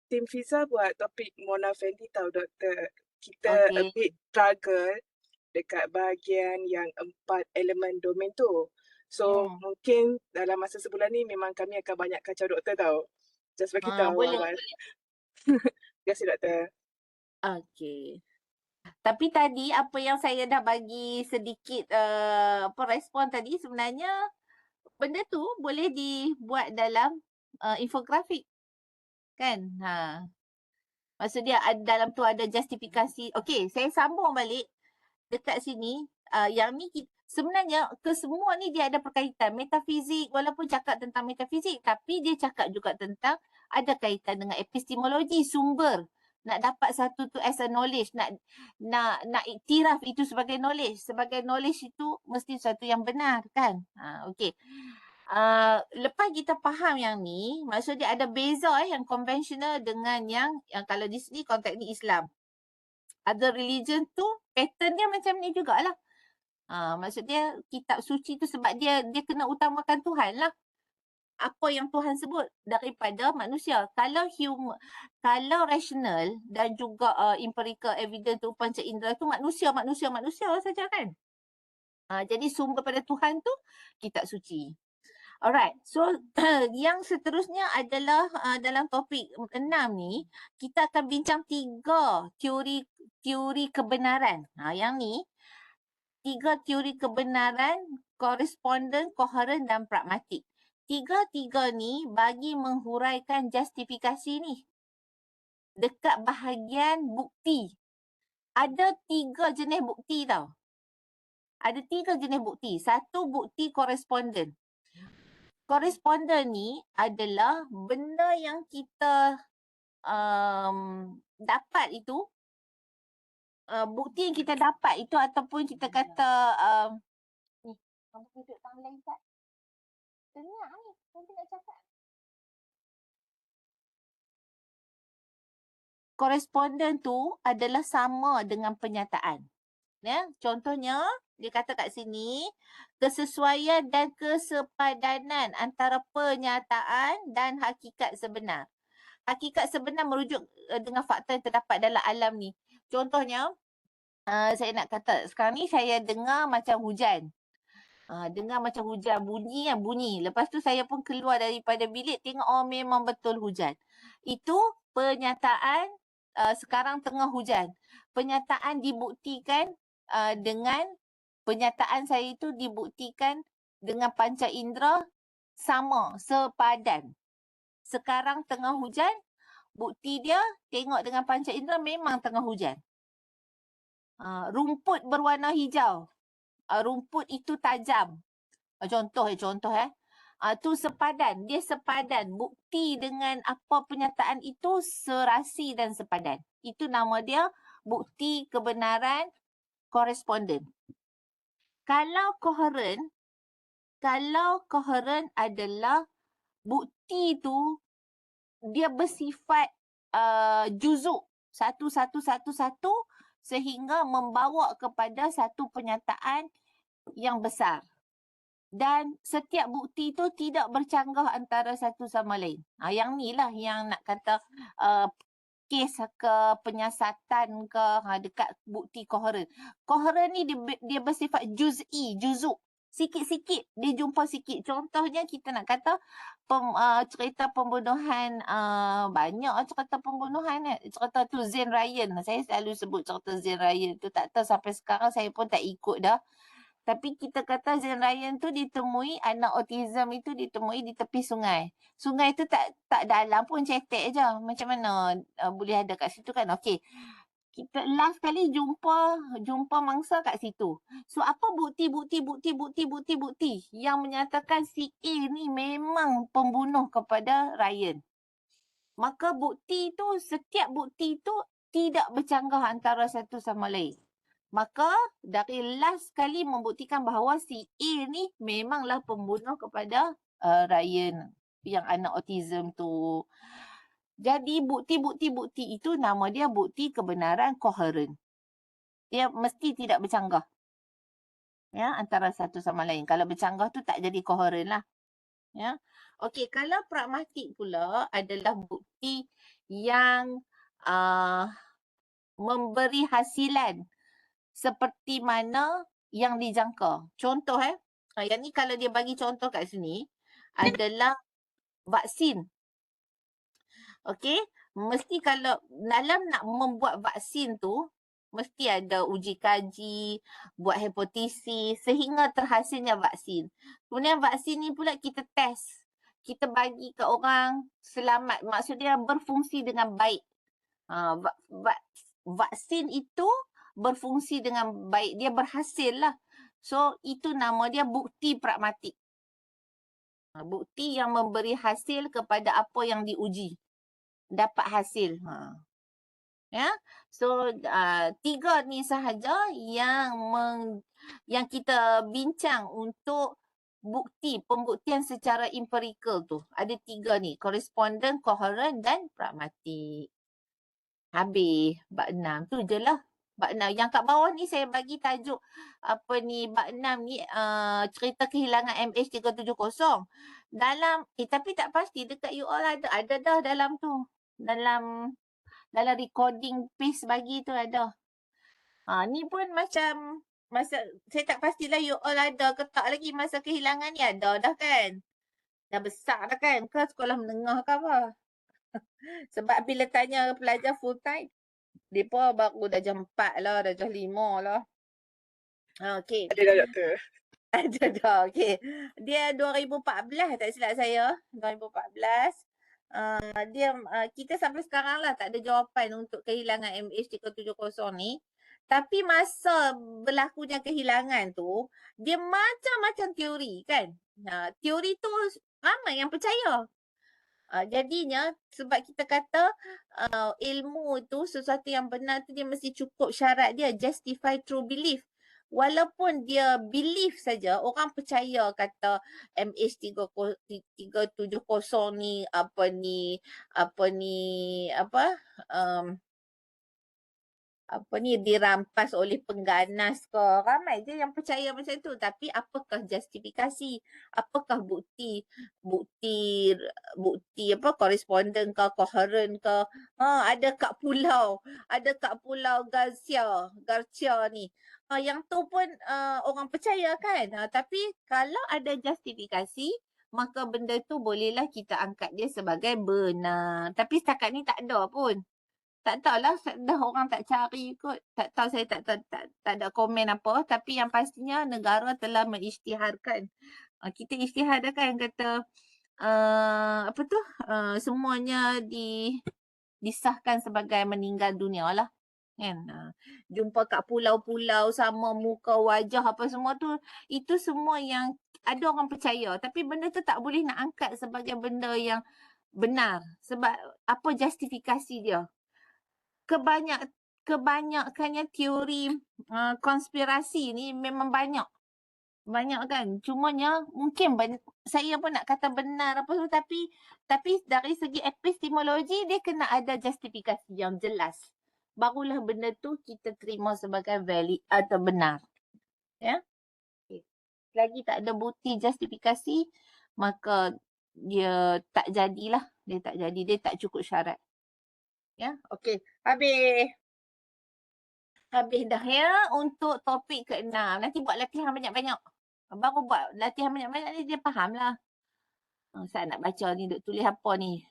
Tim Fiza buat topik Mona Fendi tahu doktor. Kita a bit struggle dekat bahagian yang 4 elemen domain tu. So mungkin dalam masa sebulan ni memang kami akan banyak kacau doktor tahu. Just bagi tahu awal. Terima kasih doktor. Okey. Tapi tadi apa yang saya dah bagi sedikit respon tadi sebenarnya benda tu boleh dibuat dalam infografik. Kan? Maksud dia dalam tu ada justifikasi. Okey, saya sambung balik dekat sini. Yang ni sebenarnya kesemua ni dia ada perkaitan. Metafizik walaupun cakap tentang metafizik tapi dia cakap juga tentang ada kaitan dengan epistemologi, sumber. Nak dapat satu tu as a knowledge, nak iktiraf itu sebagai knowledge. Sebagai knowledge itu mesti satu yang benar kan? Okey. Lepas kita faham yang ni, maksud dia ada beza yang konvensional dengan yang kalau di sini konteks ni Islam. Other religion tu pattern dia macam ni jugalah. Maksud dia kitab suci tu sebab dia kena utamakan Tuhan lah. Apa yang Tuhan sebut daripada manusia. Kalau rational dan juga empirical evidence tu panca indera tu manusia saja kan. Jadi sumber pada Tuhan tu kitab suci. Alright, so yang seterusnya adalah dalam topik 6 ni kita akan bincang 3 teori kebenaran. Yang ni 3 teori kebenaran koresponden, koheren dan pragmatik. 3 ni bagi menghuraikan justifikasi ni dekat bahagian bukti. Ada 3 jenis bukti tau. Ada 3 jenis bukti. Satu bukti koresponden. Koresponden ni adalah benda yang kita dapat itu, bukti yang kita dapat itu ataupun kita kata ni, kamu duduk timeline tak? Dengar ni, nanti nak cakap. Koresponden tu adalah sama dengan penyataan. Ya, contohnya dia kata kat sini kesesuaian dan kesepadanan antara penyataan dan hakikat sebenar. Hakikat sebenar merujuk dengan fakta yang terdapat dalam alam ni. Contohnya saya nak kata sekarang ni saya dengar macam hujan. Dengar macam hujan, bunyi kan, bunyi. Lepas tu saya pun keluar daripada bilik tengok memang betul hujan. Itu penyataan sekarang tengah hujan. Penyataan dibuktikan dengan penyataan saya itu dibuktikan dengan panca indera sama, sepadan. Sekarang tengah hujan, bukti dia tengok dengan panca indera memang tengah hujan. Rumput berwarna hijau. Rumput itu tajam. Contoh. Tu sepadan. Dia sepadan. Bukti dengan apa penyataan itu serasi dan sepadan. Itu nama dia bukti kebenaran koresponden. Kalau koheren adalah bukti tu dia bersifat juzuk satu sehingga membawa kepada satu penyataan yang besar. Dan setiap bukti itu tidak bercanggah antara satu sama lain. Yang ni lah yang nak kata kes ke penyiasatan ke dekat bukti koheren. Koheren ni dia bersifat juz'i, juzuk. Sikit-sikit, dia jumpa sikit. Contohnya kita nak kata cerita pembunuhan, banyak cerita pembunuhan. Cerita tu Zane Ryan. Saya selalu sebut cerita Zane Ryan tu. Tak tahu sampai sekarang saya pun tak ikut dah. Tapi kita kata Zane Ryan tu ditemui, anak autism itu ditemui di tepi sungai. Sungai tu tak dalam pun, cetek je. Macam mana boleh ada kat situ kan? Okey. Kita last kali jumpa mangsa kat situ. So apa bukti yang menyatakan si A ni memang pembunuh kepada Ryan. Maka setiap bukti tu tidak bercanggah antara satu sama lain. Maka dari last kali membuktikan bahawa si A ni memanglah pembunuh kepada Ryan yang anak autism tu. Jadi bukti itu nama dia bukti kebenaran koheren. Dia mesti tidak bercanggah. Ya, antara satu sama lain. Kalau bercanggah tu tak jadi koheren lah. Ya. Okey, kalau pragmatik pula adalah bukti yang memberi hasilan seperti mana yang dijangka. Contoh yang ni kalau dia bagi contoh kat sini adalah vaksin. Okey, mesti kalau dalam nak membuat vaksin tu mesti ada uji kaji, buat hipotesis sehingga terhasilnya vaksin. Kemudian vaksin ni pula kita test. Kita bagi ke orang selamat, maksudnya berfungsi dengan baik. Vaksin itu berfungsi dengan baik, dia berhasil lah. So itu nama dia bukti pragmatik. Bukti yang memberi hasil kepada apa yang diuji. Dapat hasil. Ya. So 3 ni sahaja yang kita bincang untuk pembuktian secara empirical tu. Ada 3 ni, koresponden, koheren dan pragmatik. Habis bab 6 tu je lah. Bab 6 yang kat bawah ni saya bagi tajuk bab 6 ni cerita kehilangan MH370. Tapi tak pasti dekat you all ada dah dalam tu. Dalam recording paste bagi tu ada. Ni pun macam masa saya tak pastilah you all ada ke tak lagi masa kehilangan ni, ada dah kan. Dah besar dah kan ke sekolah menengah ke apa. Sebab bila tanya pelajar full time, mereka baru dah jam 4 lah, dah jam 5 lah. Okey. Ada dah doktor. Ada dah, okey. Dia 2014 tak silap saya. 2014. Kita sampai sekarang lah tak ada jawapan untuk kehilangan MH370 ni. Tapi masa berlakunya kehilangan tu, dia macam-macam teori kan. Teori tu ramai yang percaya. Jadinya sebab kita kata ilmu tu sesuatu yang benar tu dia mesti cukup syarat dia justify true belief. Walaupun dia belief saja, orang percaya kata MH370 ni dirampas oleh pengganas ke. Ramai je yang percaya macam tu. Tapi apakah justifikasi? Apakah bukti koresponden ke, koheren ke? Ada kat pulau Garcia ni. Yang tu pun orang percaya kan. Tapi kalau ada justifikasi, maka benda tu bolehlah kita angkat dia sebagai benar. Tapi setakat ni tak ada pun. Tak tahulah, dah orang tak cari kot. Tak tahu, saya tak ada komen apa. Tapi yang pastinya negara telah mengisytiharkan. Kita isytihar dah kan kata semuanya disahkan sebagai meninggal dunia lah. Kan? Jumpa kat pulau-pulau sama muka wajah apa semua tu. Itu semua yang ada orang percaya. Tapi benda tu tak boleh nak angkat sebagai benda yang benar. Sebab apa justifikasi dia? Kebanyakannya teori konspirasi ni memang banyak kan. Cumanya mungkin saya pun nak kata benar apa tu, tapi dari segi epistemologi dia kena ada justifikasi yang jelas. Barulah benda tu kita terima sebagai valid atau benar. Ya. Okay. Selagi tak ada bukti justifikasi, maka dia tak jadilah. Dia tak cukup syarat. Ya, okey. Habis dah ya untuk topik ke-6. Nanti buat latihan banyak-banyak. Baru buat latihan banyak-banyak ni dia faham lah. Saya nak baca ni, duk tulis apa ni.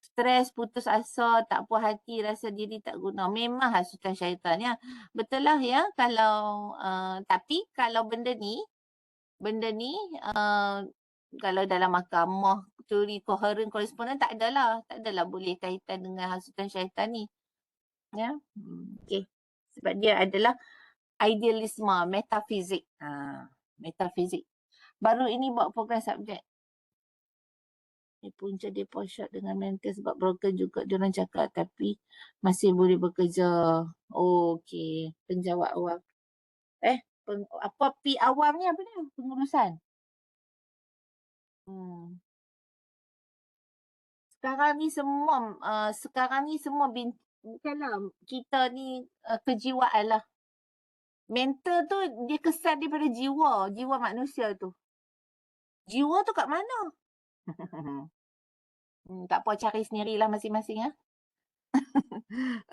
Stres, putus asa, tak puas hati, rasa diri tak guna. Memang hasutan syaitan ya. Betul lah ya. Tapi kalau benda ni kalau dalam mahkamah teori koheren koresponden tak adalah boleh kaitan dengan hasutan syaitan ni. Ya. Okey. Sebab dia adalah idealisme, metafizik. Metafizik. Baru ini buat program subjek. Dia punca deposit dengan mental sebab broken juga diorang cakap tapi masih boleh bekerja. Okey. Penjawab awam. Apa P awam ni apa ni? Pengurusan. Sekarang ni semua bukanlah kita ni kejiwaan lah. Mental tu dia kesan daripada jiwa manusia tu. Jiwa tu kat mana? Tak apa, cari sendirilah masing-masing ya.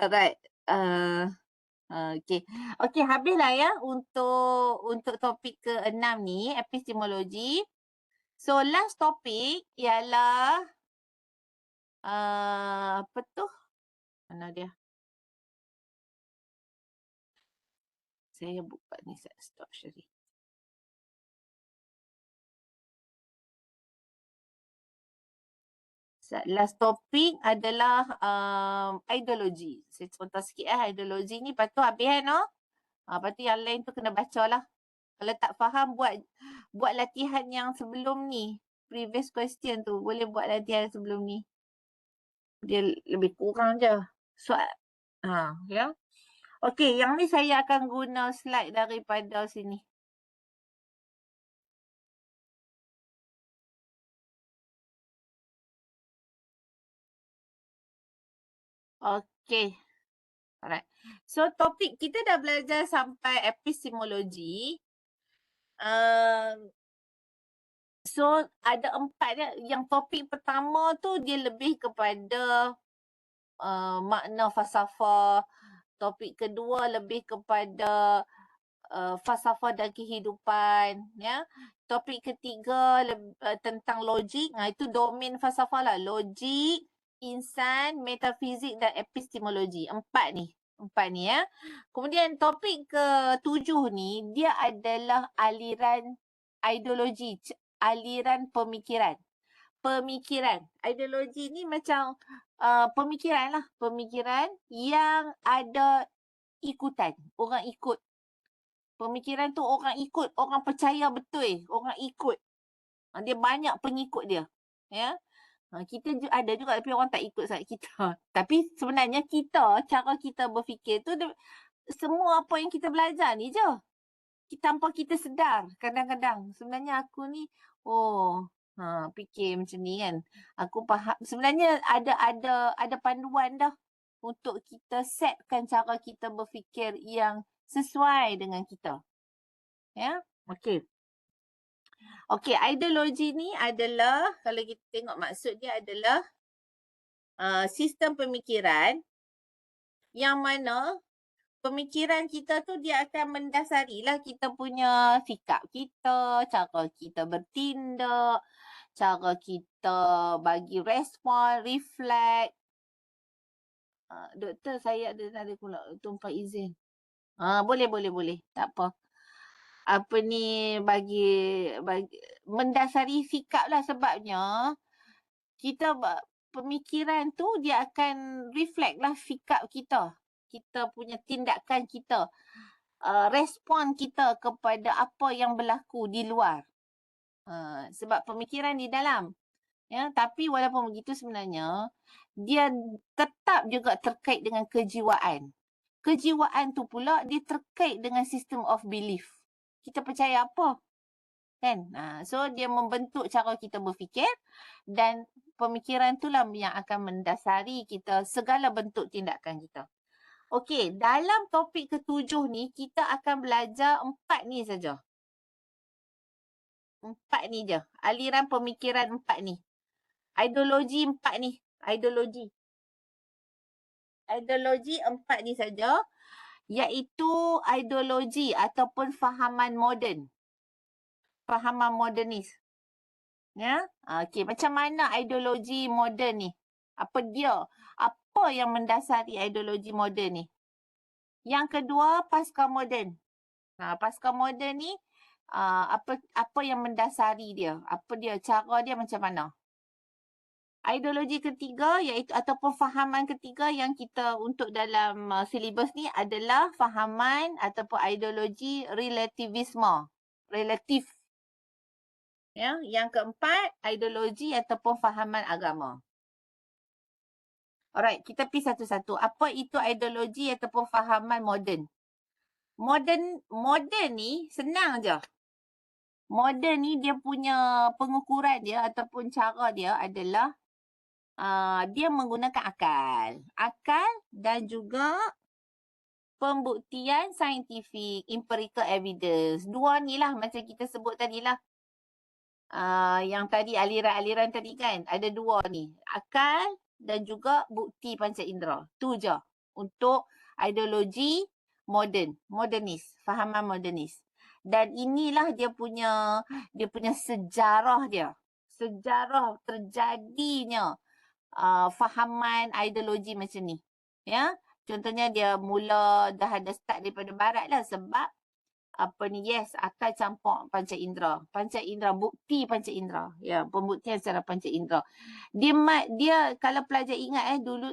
Alright. Okey, habislah ya untuk topik ke-6 ni, epistemologi. So last topik ialah apa tu? Mana dia? Saya buka ni, saya stop share. Last topik adalah ideologi. Saya contoh sikit ideologi ni, lepas tu habis kan lepas tu yang lain tu kena baca lah. Kalau tak faham buat latihan yang sebelum ni. Previous question tu boleh buat latihan sebelum ni. Dia lebih kurang je. Soal. Ya. Okey, yang ni saya akan guna slide daripada sini. Okey. Alright. So topik kita dah belajar sampai epistemologi. So ada 4 yang topik pertama tu dia lebih kepada makna falsafah. Topik kedua lebih kepada falsafah dan kehidupan ya. Topik ketiga tentang logik. Itu domain falsafah lah. Logik, insan, metafizik dan epistemologi. 4 ni ya. Kemudian topik ke-7 ni dia adalah aliran ideologi, aliran pemikiran. Ideologi ni macam pemikiran lah. Pemikiran yang ada ikutan. Orang ikut. Pemikiran tu orang ikut. Orang percaya betul. Orang ikut. Dia banyak pengikut dia. Ya. Kita ada juga tapi orang tak ikut sangat kita. Tapi sebenarnya cara kita berfikir tu semua apa yang kita belajar ni je. Tanpa kita sedar kadang-kadang. Sebenarnya aku ni, fikir macam ni kan. Aku faham. Sebenarnya ada panduan dah untuk kita setkan cara kita berfikir yang sesuai dengan kita. Ya, okey. Okey, ideologi ni adalah, kalau kita tengok maksud dia adalah sistem pemikiran yang mana pemikiran kita tu dia akan mendasarilah kita punya sikap kita, cara kita bertindak, cara kita bagi respon, reflect. Doktor, saya ada pula tumpah izin. Boleh. Tak apa. Apa ni bagi mendasari sikap lah, sebabnya kita pemikiran tu dia akan reflect lah sikap kita. Kita punya tindakan kita. Respon kita kepada apa yang berlaku di luar. Sebab pemikiran di dalam. Ya, tapi walaupun begitu sebenarnya dia tetap juga terkait dengan kejiwaan. Kejiwaan tu pula dia terkait dengan system of belief. Kita percaya apa? Kan? So dia membentuk cara kita berfikir dan pemikiran itulah yang akan mendasari kita segala bentuk tindakan kita. Okey, dalam topik ke-7 ni kita akan belajar 4 ni saja. 4 ni je. Aliran pemikiran 4 ni. Ideologi 4 ni. Ideologi 4 ni saja, iaitu ideologi ataupun fahaman moden. Fahaman modernis. Ya. Okey, macam mana ideologi moden ni? Apa dia? Apa yang mendasari ideologi moden ni? Yang kedua, pasca moden. Pasca moden ni apa yang mendasari dia? Apa dia? Cara dia macam mana? Ideologi ketiga iaitu ataupun fahaman ketiga yang kita untuk dalam silibus ni adalah fahaman ataupun ideologi relativisme. Relatif. Ya, yang keempat ideologi ataupun fahaman agama. Alright, kita pergi satu-satu. Apa itu ideologi ataupun fahaman moden? Moden ni senang je. Moden ni dia punya pengukuran dia ataupun cara dia adalah dia menggunakan akal. Akal dan juga pembuktian saintifik, empirical evidence. Dua ni lah macam kita sebut tadi lah. Yang tadi aliran-aliran tadi kan. Ada dua ni. Akal dan juga bukti panca indera. Tu je untuk ideologi modernis. Fahaman modernis. Dan inilah dia punya sejarah dia. Sejarah terjadinya fahaman ideologi macam ni. Ya, contohnya dia dah ada start daripada barat lah, sebab akal campur panca indera. Panca indera, bukti panca indera. Ya, pembuktian secara panca indera. Dia kalau pelajar ingat dulu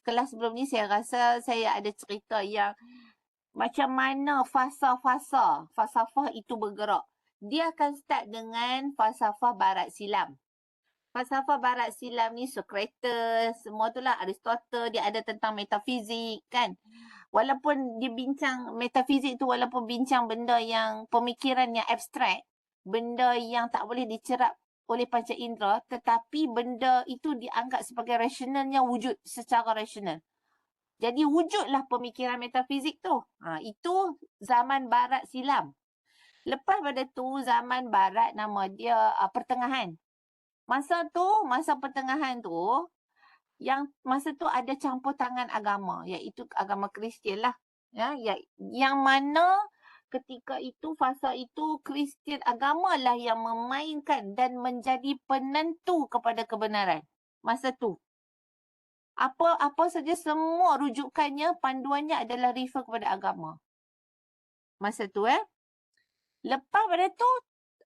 kelas sebelum ni saya rasa saya ada cerita yang macam mana falsafah itu bergerak. Dia akan start dengan falsafah barat silam. Falsafah barat silam ni Socrates, semua tu lah, Aristotle, dia ada tentang metafizik kan. Walaupun dia bincang metafizik tu, walaupun bincang benda yang pemikiran yang abstrak, benda yang tak boleh dicerap oleh panca indera, tetapi benda itu dianggap sebagai rasionalnya wujud secara rasional. Jadi wujudlah pemikiran metafizik tu. Itu zaman barat silam. Lepas pada tu zaman barat nama dia pertengahan. Masa pertengahan tu, masa tu ada campur tangan agama, iaitu agama Kristian lah. Ya, yang mana ketika itu, fasa itu, Kristian agama lah yang memainkan dan menjadi penentu kepada kebenaran. Masa tu. Apa saja semua rujukannya, panduannya adalah refer kepada agama. Masa tu Lepas pada tu,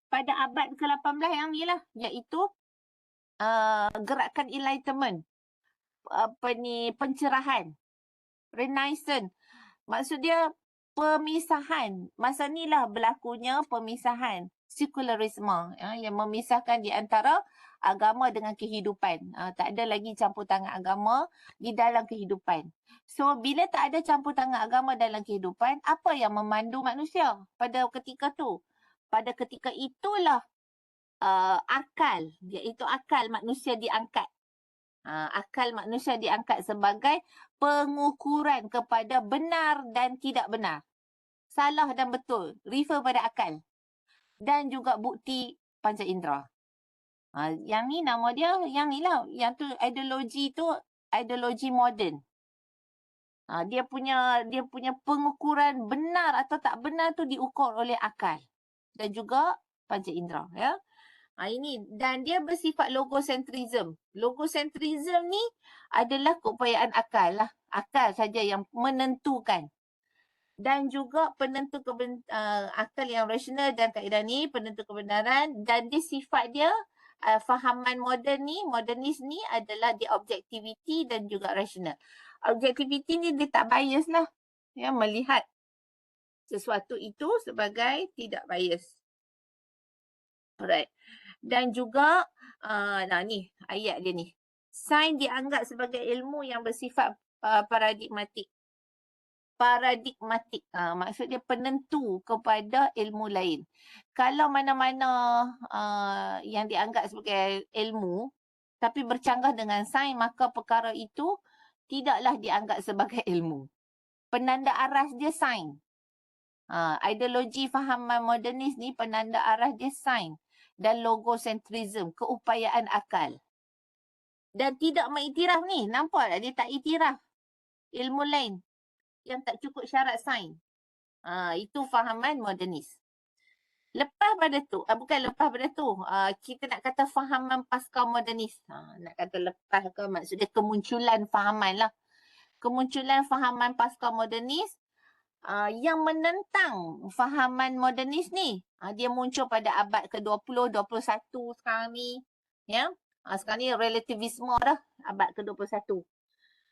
pada abad ke-18 yang ni lah, iaitu gerakan enlightenment, pencerahan, renaissance. Maksud dia pemisahan. Masa ni lah berlakunya pemisahan. Sekularisme yang memisahkan di antara agama dengan kehidupan. Tak ada lagi campur tangan agama di dalam kehidupan. So bila tak ada campur tangan agama dalam kehidupan, apa yang memandu manusia pada ketika tu? Pada ketika itulah akal, iaitu akal manusia diangkat. Akal manusia diangkat sebagai pengukuran kepada benar dan tidak benar. Salah dan betul. Refer pada akal. Dan juga bukti panca indera. Yang ni nama dia, yang ni lah. Yang tu ideologi moden. Dia punya pengukuran benar atau tak benar tu diukur oleh akal. Dan juga panca indera. Ya. Ini dan dia bersifat logocentrism. Logocentrism ni adalah keupayaan akal lah. Akal saja yang menentukan. Dan juga penentu akal yang rasional dan kaedah ni penentu kebenaran, dan dia sifat dia fahaman modernis ni adalah di objectivity dan juga rasional. Objectivity ni dia tak bias lah. Ya, melihat sesuatu itu sebagai tidak bias. Alright. Dan juga ni ayat dia ni. Sains dianggap sebagai ilmu yang bersifat paradigmatik. Maksud dia penentu kepada ilmu lain. Kalau mana-mana yang dianggap sebagai ilmu tapi bercanggah dengan sains, maka perkara itu tidaklah dianggap sebagai ilmu. Penanda aras dia sains. Ideologi fahaman modernis ni penanda aras dia sains dan logocentrism, keupayaan akal. Dan tidak mengiktiraf ni, nampak tak dia tak iktiraf ilmu lain yang tak cukup syarat sains. Itu fahaman modernis. Lepas pada tu, kita nak kata fahaman pasca modernis. Nak kata lepas ke, maksudnya kemunculan fahaman lah. Kemunculan fahaman pasca modernis yang menentang fahaman modernis ni. Dia muncul pada abad ke-20, 21 sekarang ni. Ya. Sekarang ni relativisme dah, abad ke-21.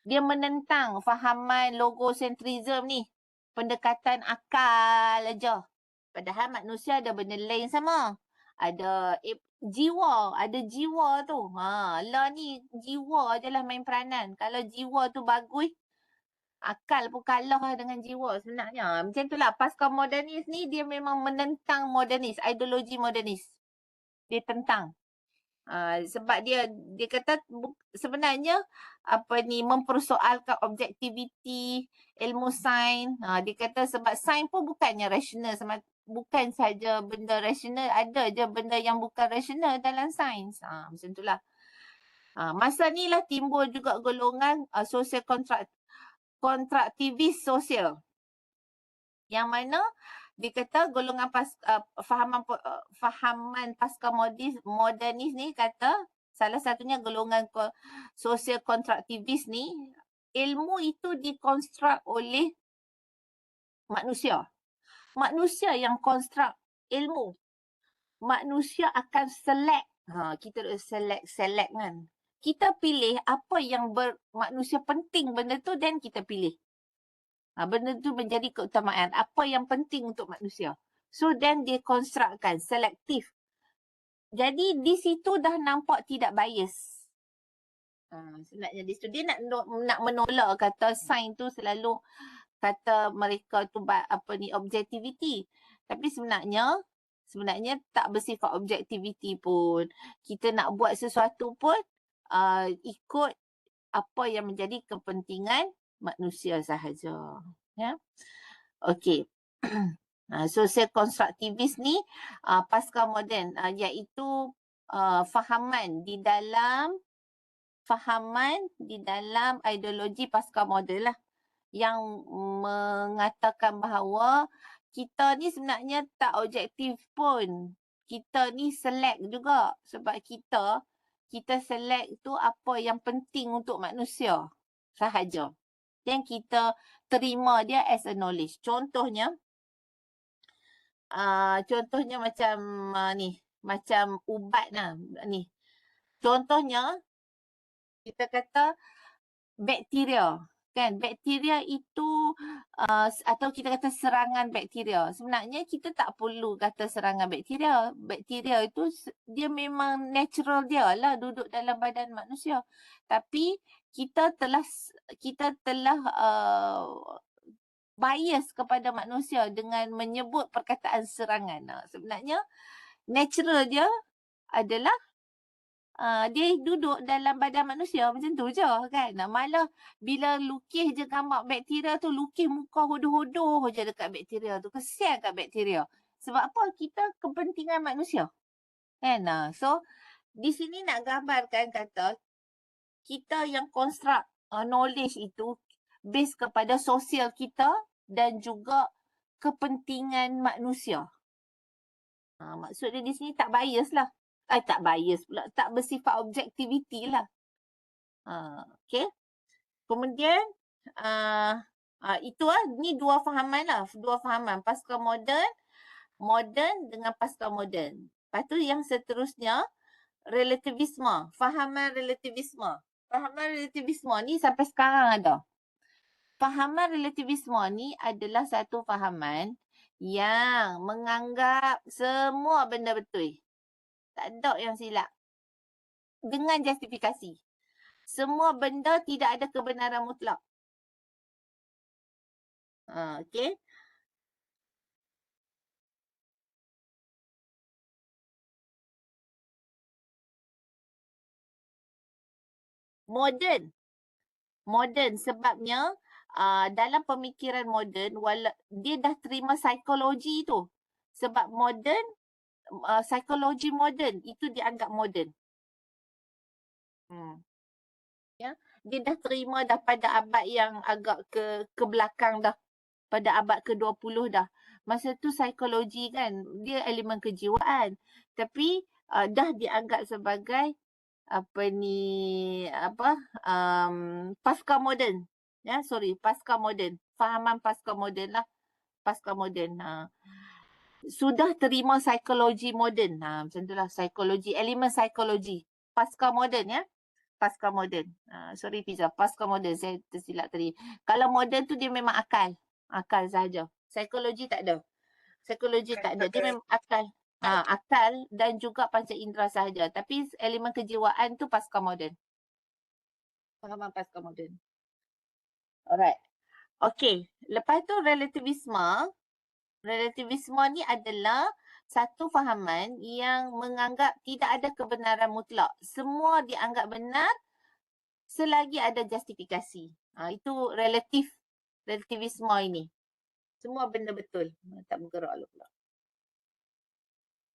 Dia menentang fahaman logocentrism ni. Pendekatan akal aja. Padahal manusia ada benda lain sama. Ada jiwa tu. Lah ni jiwa ajalah main peranan. Kalau jiwa tu bagus, akal pun kalah dengan jiwa sebenarnya. Macam itulah pasca modernis ni dia memang menentang modernis, ideologi modernis. Dia tentang. Sebab dia kata sebenarnya mempersoalkan objektiviti ilmu sains. Dia kata sebab sains pun bukannya rasional, bukan saja benda rasional, ada je benda yang bukan rasional dalam sains. Macam itulah. Masa ni lah timbul juga golongan sosial kontraktivis sosial. Yang mana dia kata golongan fahaman pasca modernis ni kata salah satunya golongan sosial kontraktivis ni, ilmu itu dikonstruk oleh manusia. Manusia yang konstruk ilmu. Manusia akan select. Kita select kan. Kita pilih apa yang manusia penting benda tu dan kita pilih. Benda tu menjadi keutamaan. Apa yang penting untuk manusia. So then dia konstrukkan, selektif. Jadi di situ dah nampak tidak bias. Sebenarnya di situ dia nak menolak kata sains tu selalu kata mereka tu objektiviti. Tapi sebenarnya tak bersifat objektiviti pun. Kita nak buat sesuatu pun ikut apa yang menjadi kepentingan manusia sahaja. Ya. Okey. Sosial konstruktivis ni pasca moden, iaitu fahaman di dalam ideologi pasca moden lah, yang mengatakan bahawa kita ni sebenarnya tak objektif pun. Kita ni select juga sebab kita select tu apa yang penting untuk manusia sahaja. Dan kita terima dia as a knowledge. Contohnya macam macam ubat ni. Contohnya kita kata bakteria kan, bakteria itu atau kita kata serangan bakteria. Sebenarnya kita tak perlu kata serangan bakteria. Bakteria itu dia memang natural dia lah duduk dalam badan manusia. Tapi kita telah bias kepada manusia dengan menyebut perkataan serangan. Sebenarnya natural dia adalah dia duduk dalam badan manusia macam tu je kan. Malah bila lukis je gambar bakteria tu, lukis muka hodoh-hodoh je dekat bakteria tu. Kesian kat bakteria. Sebab apa? Kita kepentingan manusia. Kan? So di sini nak gambarkan kata kita yang construct knowledge itu based kepada sosial kita dan juga kepentingan manusia. Maksud dia di sini tak bias lah. Tak bias pula. Tak bersifat objektiviti lah. Okay. Kemudian, itu lah. Ni dua fahaman lah. Dua fahaman. Pasca moden, moden dengan pasca moden. Lepas tu yang seterusnya, relativisme. Fahaman relativisme. Fahaman relativisme ni sampai sekarang ada. Fahaman relativisme ni adalah satu fahaman yang menganggap semua benda betul. Tak ada yang silap. Dengan justifikasi. Semua benda tidak ada kebenaran mutlak. Okay. Moden. Moden sebabnya dalam pemikiran moden dia dah terima psikologi tu. Sebab moden, psikologi moden itu dianggap moden. Ya, dia dah terima dah pada abad yang agak ke belakang dah. Pada abad ke-20 dah. Masa tu psikologi kan, dia elemen kejiwaan. Tapi dah dianggap sebagai pasca moden. Ya, pasca moden. Fahaman pasca moden lah. Pasca moden. Sudah terima psikologi moden. Macam tu lah, psikologi, elemen psikologi. Pasca moden ya. Pasca moden. Sorry Fiza, pasca moden. Saya tersilap tadi. Kalau moden tu dia memang akal. Akal sahaja. Psikologi tak ada. Psikologi tak ada. Dia memang akal. Akal dan juga panca indera sahaja. Tapi elemen kejiwaan tu pasca moden. Fahaman pasca moden. Alright. Okay. Lepas tu relativisme. Relativisme ni adalah satu fahaman yang menganggap tidak ada kebenaran mutlak. Semua dianggap benar selagi ada justifikasi. Itu relativisme ini. Semua benda betul. Tak bergerak lah pula.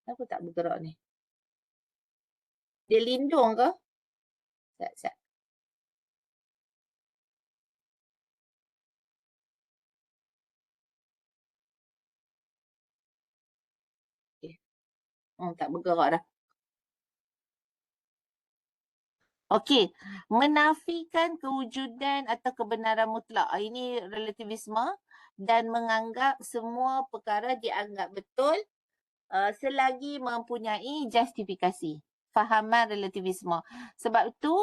Kenapa tak bergerak ni? Dia lindung ke? Sekejap. Okay. Tak bergerak dah. Okey, menafikan kewujudan atau kebenaran mutlak. Ini relativisme dan menganggap semua perkara dianggap betul selagi mempunyai justifikasi. Fahaman relativisme. Sebab itu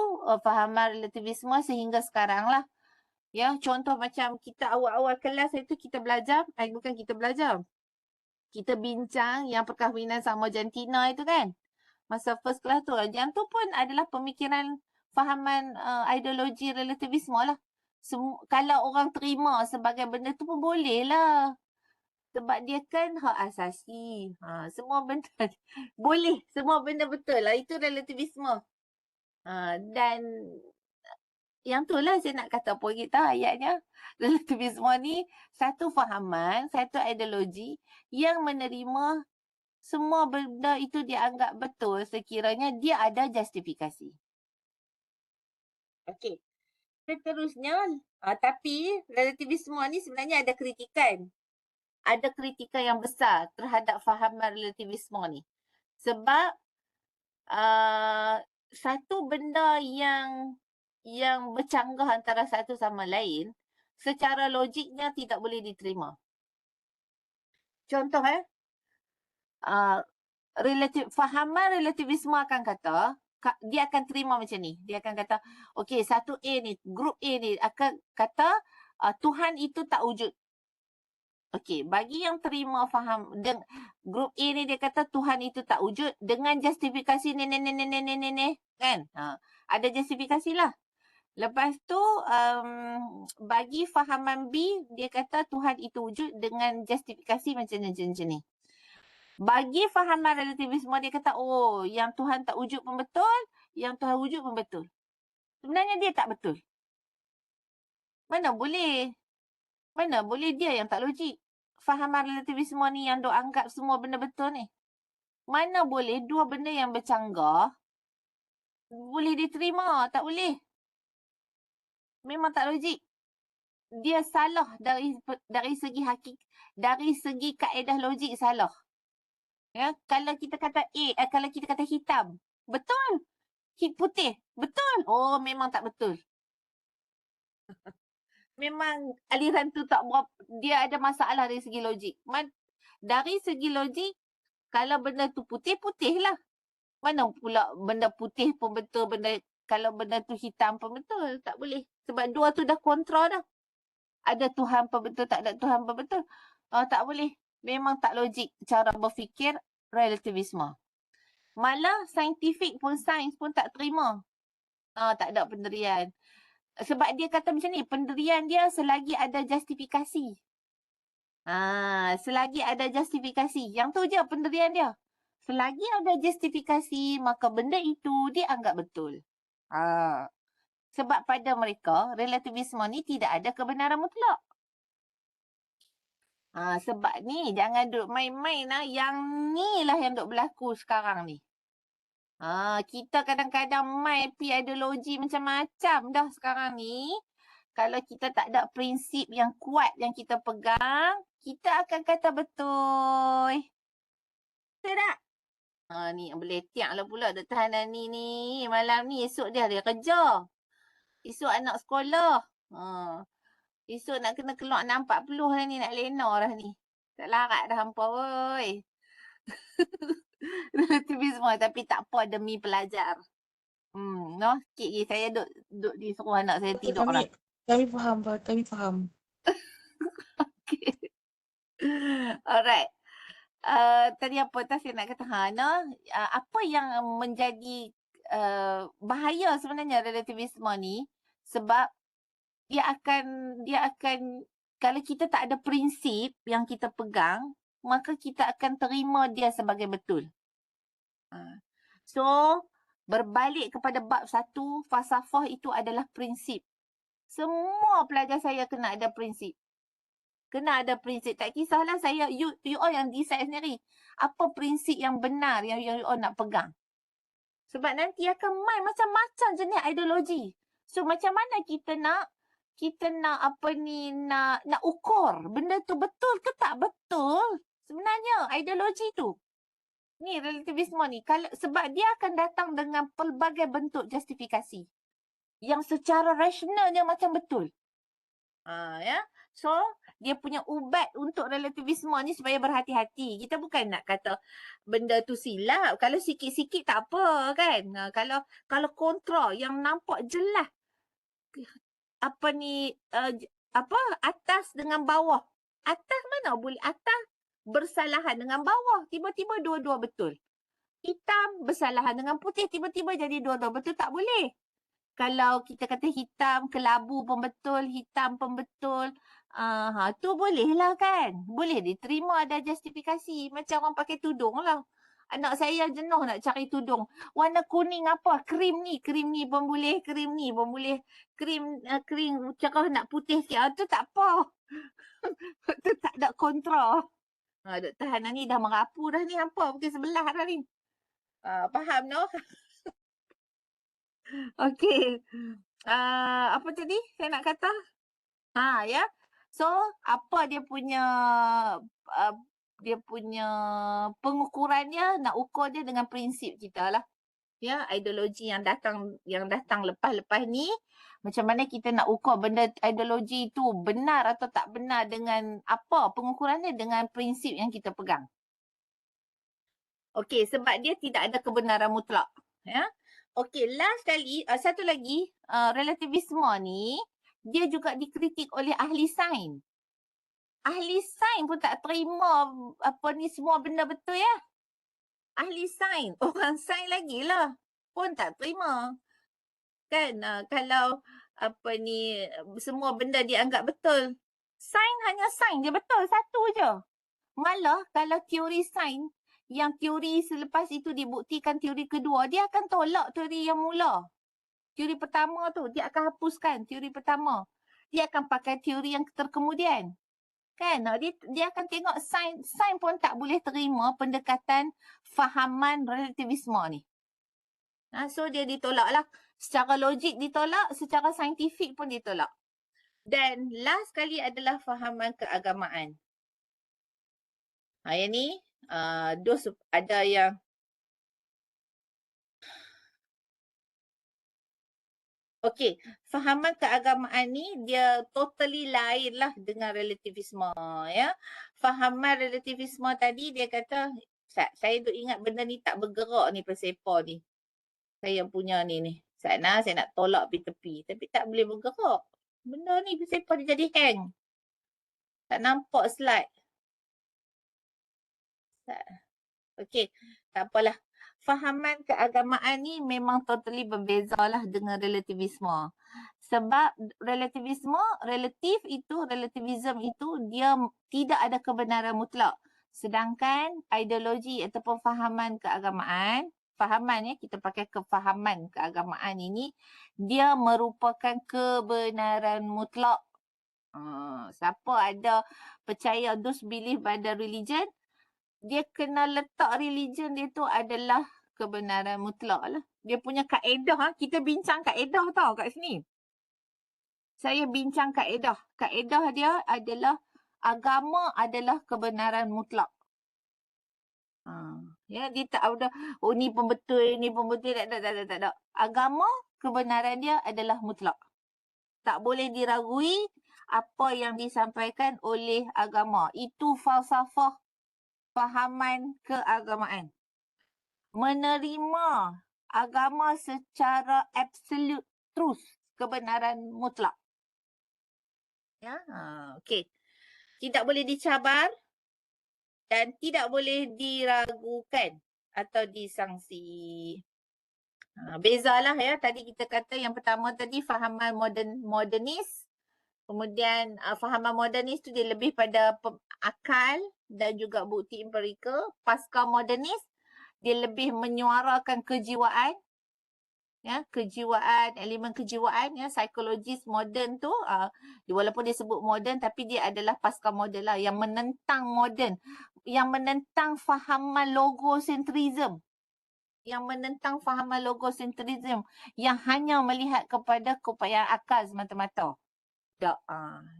fahaman relativisme sehingga sekarang lah. Ya, contoh macam kita awal-awal kelas itu kita belajar, bukan kita belajar. Kita bincang yang perkahwinan sama jantina itu kan. Masa first class tu. Yang tu pun adalah pemikiran fahaman ideologi relativisme lah. Kalau orang terima sebagai benda tu pun boleh lah. Sebab dia kan hak asasi. Semua benda boleh. Semua benda betul lah. Itu relativisme. Dan yang tu lah saya nak kata apa kita ayatnya. Relativisme ni satu fahaman, satu ideologi yang menerima semua benda itu dianggap betul sekiranya dia ada justifikasi. Okey. Seterusnya, tapi relativisme ni sebenarnya ada kritikan. Ada kritikan yang besar terhadap fahaman relativisme ni. Sebab satu benda yang bercanggah antara satu sama lain, secara logiknya tidak boleh diterima. Contoh fahaman relativisme akan kata dia akan terima macam ni. Dia akan kata, okey, satu A ni, grup A ni akan kata Tuhan itu tak wujud. Okey, bagi yang terima faham grup A ni dia kata Tuhan itu tak wujud dengan justifikasi ni kan. Ada justifikasi lah. Lepas tu bagi fahaman B dia kata Tuhan itu wujud dengan justifikasi macam ni. Bagi fahaman relativisme dia kata oh yang Tuhan tak wujud pun betul, yang Tuhan wujud pun betul. Sebenarnya dia tak betul. Mana boleh dia yang tak logik. Fahaman relativisme ni yang dok anggap semua benda betul ni. Mana boleh dua benda yang bercanggah boleh diterima, tak boleh. Memang tak logik. Dia salah dari segi dari segi kaedah logik salah. Ya, kalau kita kata A, kalau kita kata hitam, betul. Putih, betul. Oh, memang tak betul. Memang aliran tu tak berapa, dia ada masalah dari segi logik. Dari segi logik, kalau benda tu putih, putih lah. Mana pula benda putih pun betul, kalau benda tu hitam pun betul. Tak boleh. Sebab dua tu dah kontra dah. Ada Tuhan pun betul, tak ada Tuhan pun betul. Tak boleh. Memang tak logik cara berfikir relativisme. Malah saintifik pun, sains pun tak terima. Tak ada pendirian. Sebab dia kata macam ni, pendirian dia selagi ada justifikasi. Selagi ada justifikasi. Yang tu je pendirian dia. Selagi ada justifikasi, maka benda itu dianggap betul. Sebab pada mereka, relativisme ni tidak ada kebenaran mutlak. Sebab ni, jangan duduk main-main lah. Yang ni lah yang duk berlaku sekarang ni. Kita kadang-kadang main ideologi macam-macam dah sekarang ni. Kalau kita tak ada prinsip yang kuat yang kita pegang, kita akan kata betul. Betul tak? Ni beletiak lah pula Dr. Hanani ni. Malam ni esok dia kerja. Esok anak sekolah. Esok nak kena keluar 6.40 dah ni, nak lena dah ni. Tak larat dah hampa woi. Relativisme tapi tak apa demi pelajar. No, sikit lagi saya duduk disuruh anak saya tidur lah. Kami faham, kami faham. Okay. Alright. Tadi apa saya nak kata apa yang menjadi bahaya sebenarnya relativisme ni, sebab dia akan kalau kita tak ada prinsip yang kita pegang, maka kita akan terima dia sebagai betul. So berbalik kepada bab 1, falsafah itu adalah prinsip. Semua pelajar saya kena ada prinsip. Kena ada prinsip. Tak kisahlah you all yang decide sendiri. Apa prinsip yang benar yang you all nak pegang. Sebab nanti akan main macam-macam jenis ideologi. So macam mana kita nak nak ukur benda tu betul ke tak betul. Sebenarnya ideologi tu. Ni relativisme ni. Sebab dia akan datang dengan pelbagai bentuk justifikasi. Yang secara rasionalnya macam betul. Ya. So, dia punya ubat untuk relativisme ni supaya berhati-hati. Kita bukan nak kata benda tu silap. Kalau sikit-sikit tak apa kan. Kalau kontra yang nampak jelas atas dengan bawah. Atas mana boleh? Atas bersalahan dengan bawah. Tiba-tiba dua-dua betul. Hitam bersalahan dengan putih. Tiba-tiba jadi dua-dua betul. Tak boleh. Kalau kita kata hitam, kelabu pun betul, hitam pun betul. Tu boleh lah kan. Boleh diterima, ada justifikasi. Macam orang pakai tudung lah. Anak saya jenuh nak cari tudung. Warna kuning apa? Krim ni pun boleh, krim ni pun boleh. Krim cerah nak putih sikit. Tu tak apa. Tu tak ada kontra. Dr. Hana ni dah merapu dah ni. Hampa pukul 11 dah ni. Faham no? Okey. Apa tadi saya nak kata? Ya. So, apa dia punya pengukurannya, nak ukur dia dengan prinsip kita lah. Ya, ideologi yang datang lepas-lepas ni, macam mana kita nak ukur benda ideologi tu benar atau tak benar, dengan apa pengukurannya, dengan prinsip yang kita pegang. Okey, sebab dia tidak ada kebenaran mutlak. Ya. Okey, last kali, satu lagi, relativisme ni, dia juga dikritik oleh ahli sains. Ahli sains pun tak terima apa ni semua benda betul ya. Ahli sains, orang sains lagi lah pun tak terima. Kan, kalau apa ni, semua benda dianggap betul. Sains hanya sains je betul, satu je. Malah kalau teori sains, yang teori selepas itu dibuktikan teori kedua, dia akan tolak teori yang mula. Teori pertama tu, dia akan hapuskan teori pertama. Dia akan pakai teori yang terkemudian. Kan? Dia akan tengok sains pun tak boleh terima pendekatan fahaman relativisme ni. So dia ditolak lah. Secara logik ditolak, secara saintifik pun ditolak. Dan last kali adalah fahaman keagamaan. Yang ni, ada yang okey, fahaman keagamaan ni dia totally lain lah dengan relativisme ya. Fahaman relativisme tadi dia kata, saya duk ingat benda ni tak bergerak ni persepah ni. Saya punya ni. Sana saya nak tolak tepi-tepi tapi tak boleh bergerak. Benda ni persepah dia jadi hang. Tak nampak slide. Okey, tak apalah. Fahaman keagamaan ni memang totally berbeza lah dengan relativisme. Sebab relativisme, relativism itu dia tidak ada kebenaran mutlak. Sedangkan ideologi ataupun fahaman keagamaan, fahaman ya, kita pakai kefahaman keagamaan ini, dia merupakan kebenaran mutlak. Siapa ada percaya those believe pada religion, dia kena letak religion dia tu adalah kebenaran mutlak lah. Dia punya kaedah, kita bincang kaedah tau kat sini. Saya bincang kaedah. Kaedah dia adalah agama adalah kebenaran mutlak. Ya, dia tak ada, ni pun betul, tak. Agama, kebenaran dia adalah mutlak. Tak boleh diragui apa yang disampaikan oleh agama. Itu falsafah fahaman keagamaan. Menerima agama secara absolute truth, kebenaran mutlak. Ya, okey. Tidak boleh dicabar dan tidak boleh diragukan atau disangsi. Bezalah ya. Tadi kita kata yang pertama tadi fahaman modernis. Kemudian fahaman modernis tu dia lebih pada akal dan juga bukti empirikal. Pasca modernis dia lebih menyuarakan kejiwaan. Ya, kejiwaan, elemen kejiwaan ya, psikologis moden tu walaupun dia sebut moden tapi dia adalah pasca moden lah yang menentang moden, yang menentang fahaman logocentrism. Yang menentang fahaman logocentrism yang hanya melihat kepada keupayaan akal semata-mata.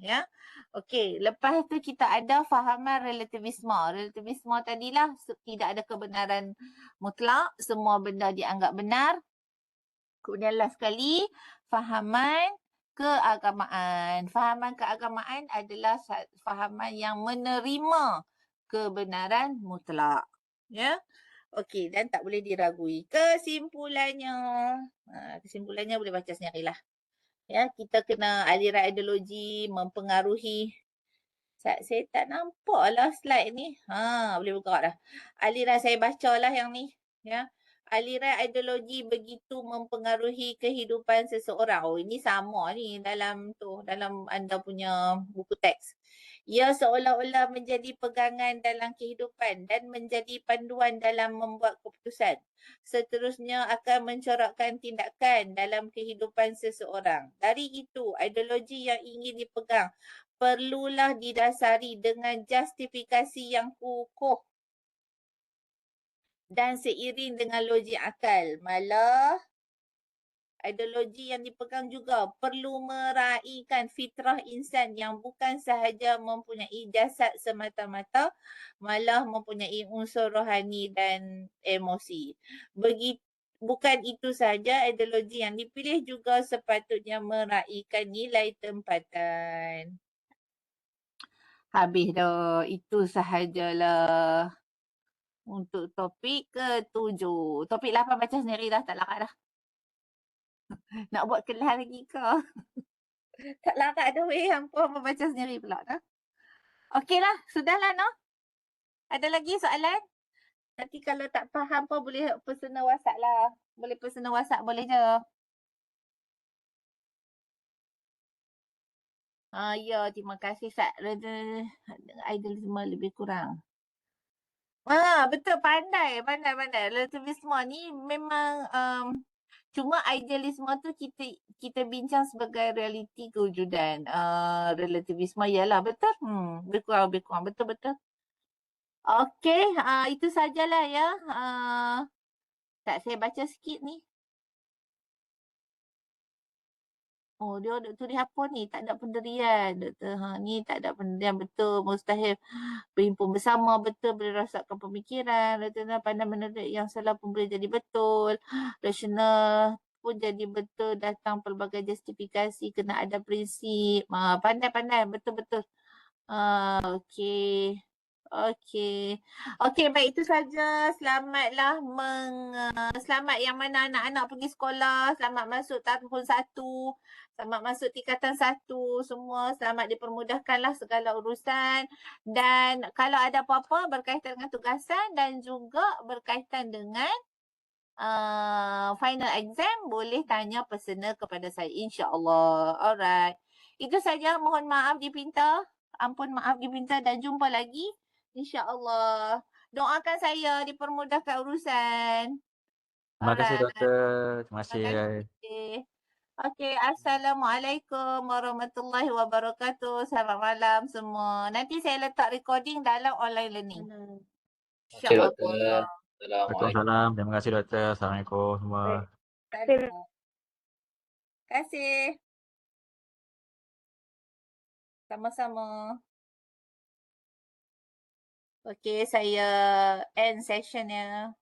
Ya. Okey, lepas tu kita ada fahaman relativisme. Relativisme tadilah tidak ada kebenaran mutlak, semua benda dianggap benar. Kemudian last sekali, fahaman keagamaan. Fahaman keagamaan adalah fahaman yang menerima kebenaran mutlak. Ya. Okey, dan tak boleh diragui. Kesimpulannya, kesimpulannya boleh baca sendirilah. Ya, kita kena aliran ideologi mempengaruhi. Saya tak nampak lah slide ni. Boleh buka dah. Aliran saya bacalah yang ni. Ya. Aliran ideologi begitu mempengaruhi kehidupan seseorang. Ini sama ni dalam anda punya buku teks. Ia seolah-olah menjadi pegangan dalam kehidupan dan menjadi panduan dalam membuat keputusan. Seterusnya akan mencorakkan tindakan dalam kehidupan seseorang. Dari itu, ideologi yang ingin dipegang perlulah didasari dengan justifikasi yang kukuh dan seiring dengan logik akal. Malah ideologi yang dipegang juga perlu meraihkan fitrah insan yang bukan sahaja mempunyai jasad semata-mata, malah mempunyai unsur rohani dan emosi. Bukan itu sahaja, ideologi yang dipilih juga sepatutnya meraihkan nilai tempatan. Habis dah, itu sahajalah untuk topik ke-7. Topik 8 baca sendiri dah, tak larat dah. Nak buat kelas lagi ke? Tak larat dah weh. Hampa baca sendiri pula dah. Okeylah. Sudahlah no. Ada lagi soalan? Nanti kalau tak faham pun boleh personal WhatsApp lah. Boleh personal WhatsApp boleh je. Ya, terima kasih Sat. Idealisme lebih kurang. Betul, pandai. Relativisme ni memang cuma idealisme tu kita bincang sebagai realiti kewujudan. Relativisme ialah betul. Lebih kurang. Betul. Okey, itu sajalah ya. Tak, saya baca sikit ni. Oh, dia tulis apa ni? Tak ada pendirian. Doktor, ni tak ada pendirian. Betul, mustahil berhimpun bersama. Betul, boleh rasakan pemikiran. Doktor, pandai menerik yang salah pun boleh jadi betul. Rasional pun jadi betul. Datang pelbagai justifikasi. Kena ada prinsip. Pandai. Betul. Okey. Okey, baik itu saja. Selamatlah selamat yang mana anak-anak pergi sekolah, selamat masuk tahun 1, selamat masuk tingkatan 1, semua selamat dipermudahkanlah segala urusan. Dan kalau ada apa-apa berkaitan dengan tugasan dan juga berkaitan dengan final exam, boleh tanya personal kepada saya, insya-Allah. Alright. Itu saja, mohon maaf dipinta. Ampun maaf dipinta dan jumpa lagi. InsyaAllah. Doakan saya dipermudahkan urusan. Terima kasih Alright. doktor. Terima kasih. Terima kasih. Okey, Assalamualaikum warahmatullahi wabarakatuh. Selamat malam semua. Nanti saya letak recording dalam online learning. Okey doktor. InsyaAllah. Assalamualaikum. Waalaikumsalam. Terima kasih doktor. Assalamualaikum semua. Terima kasih. Sama-sama. Okey, saya end session ya.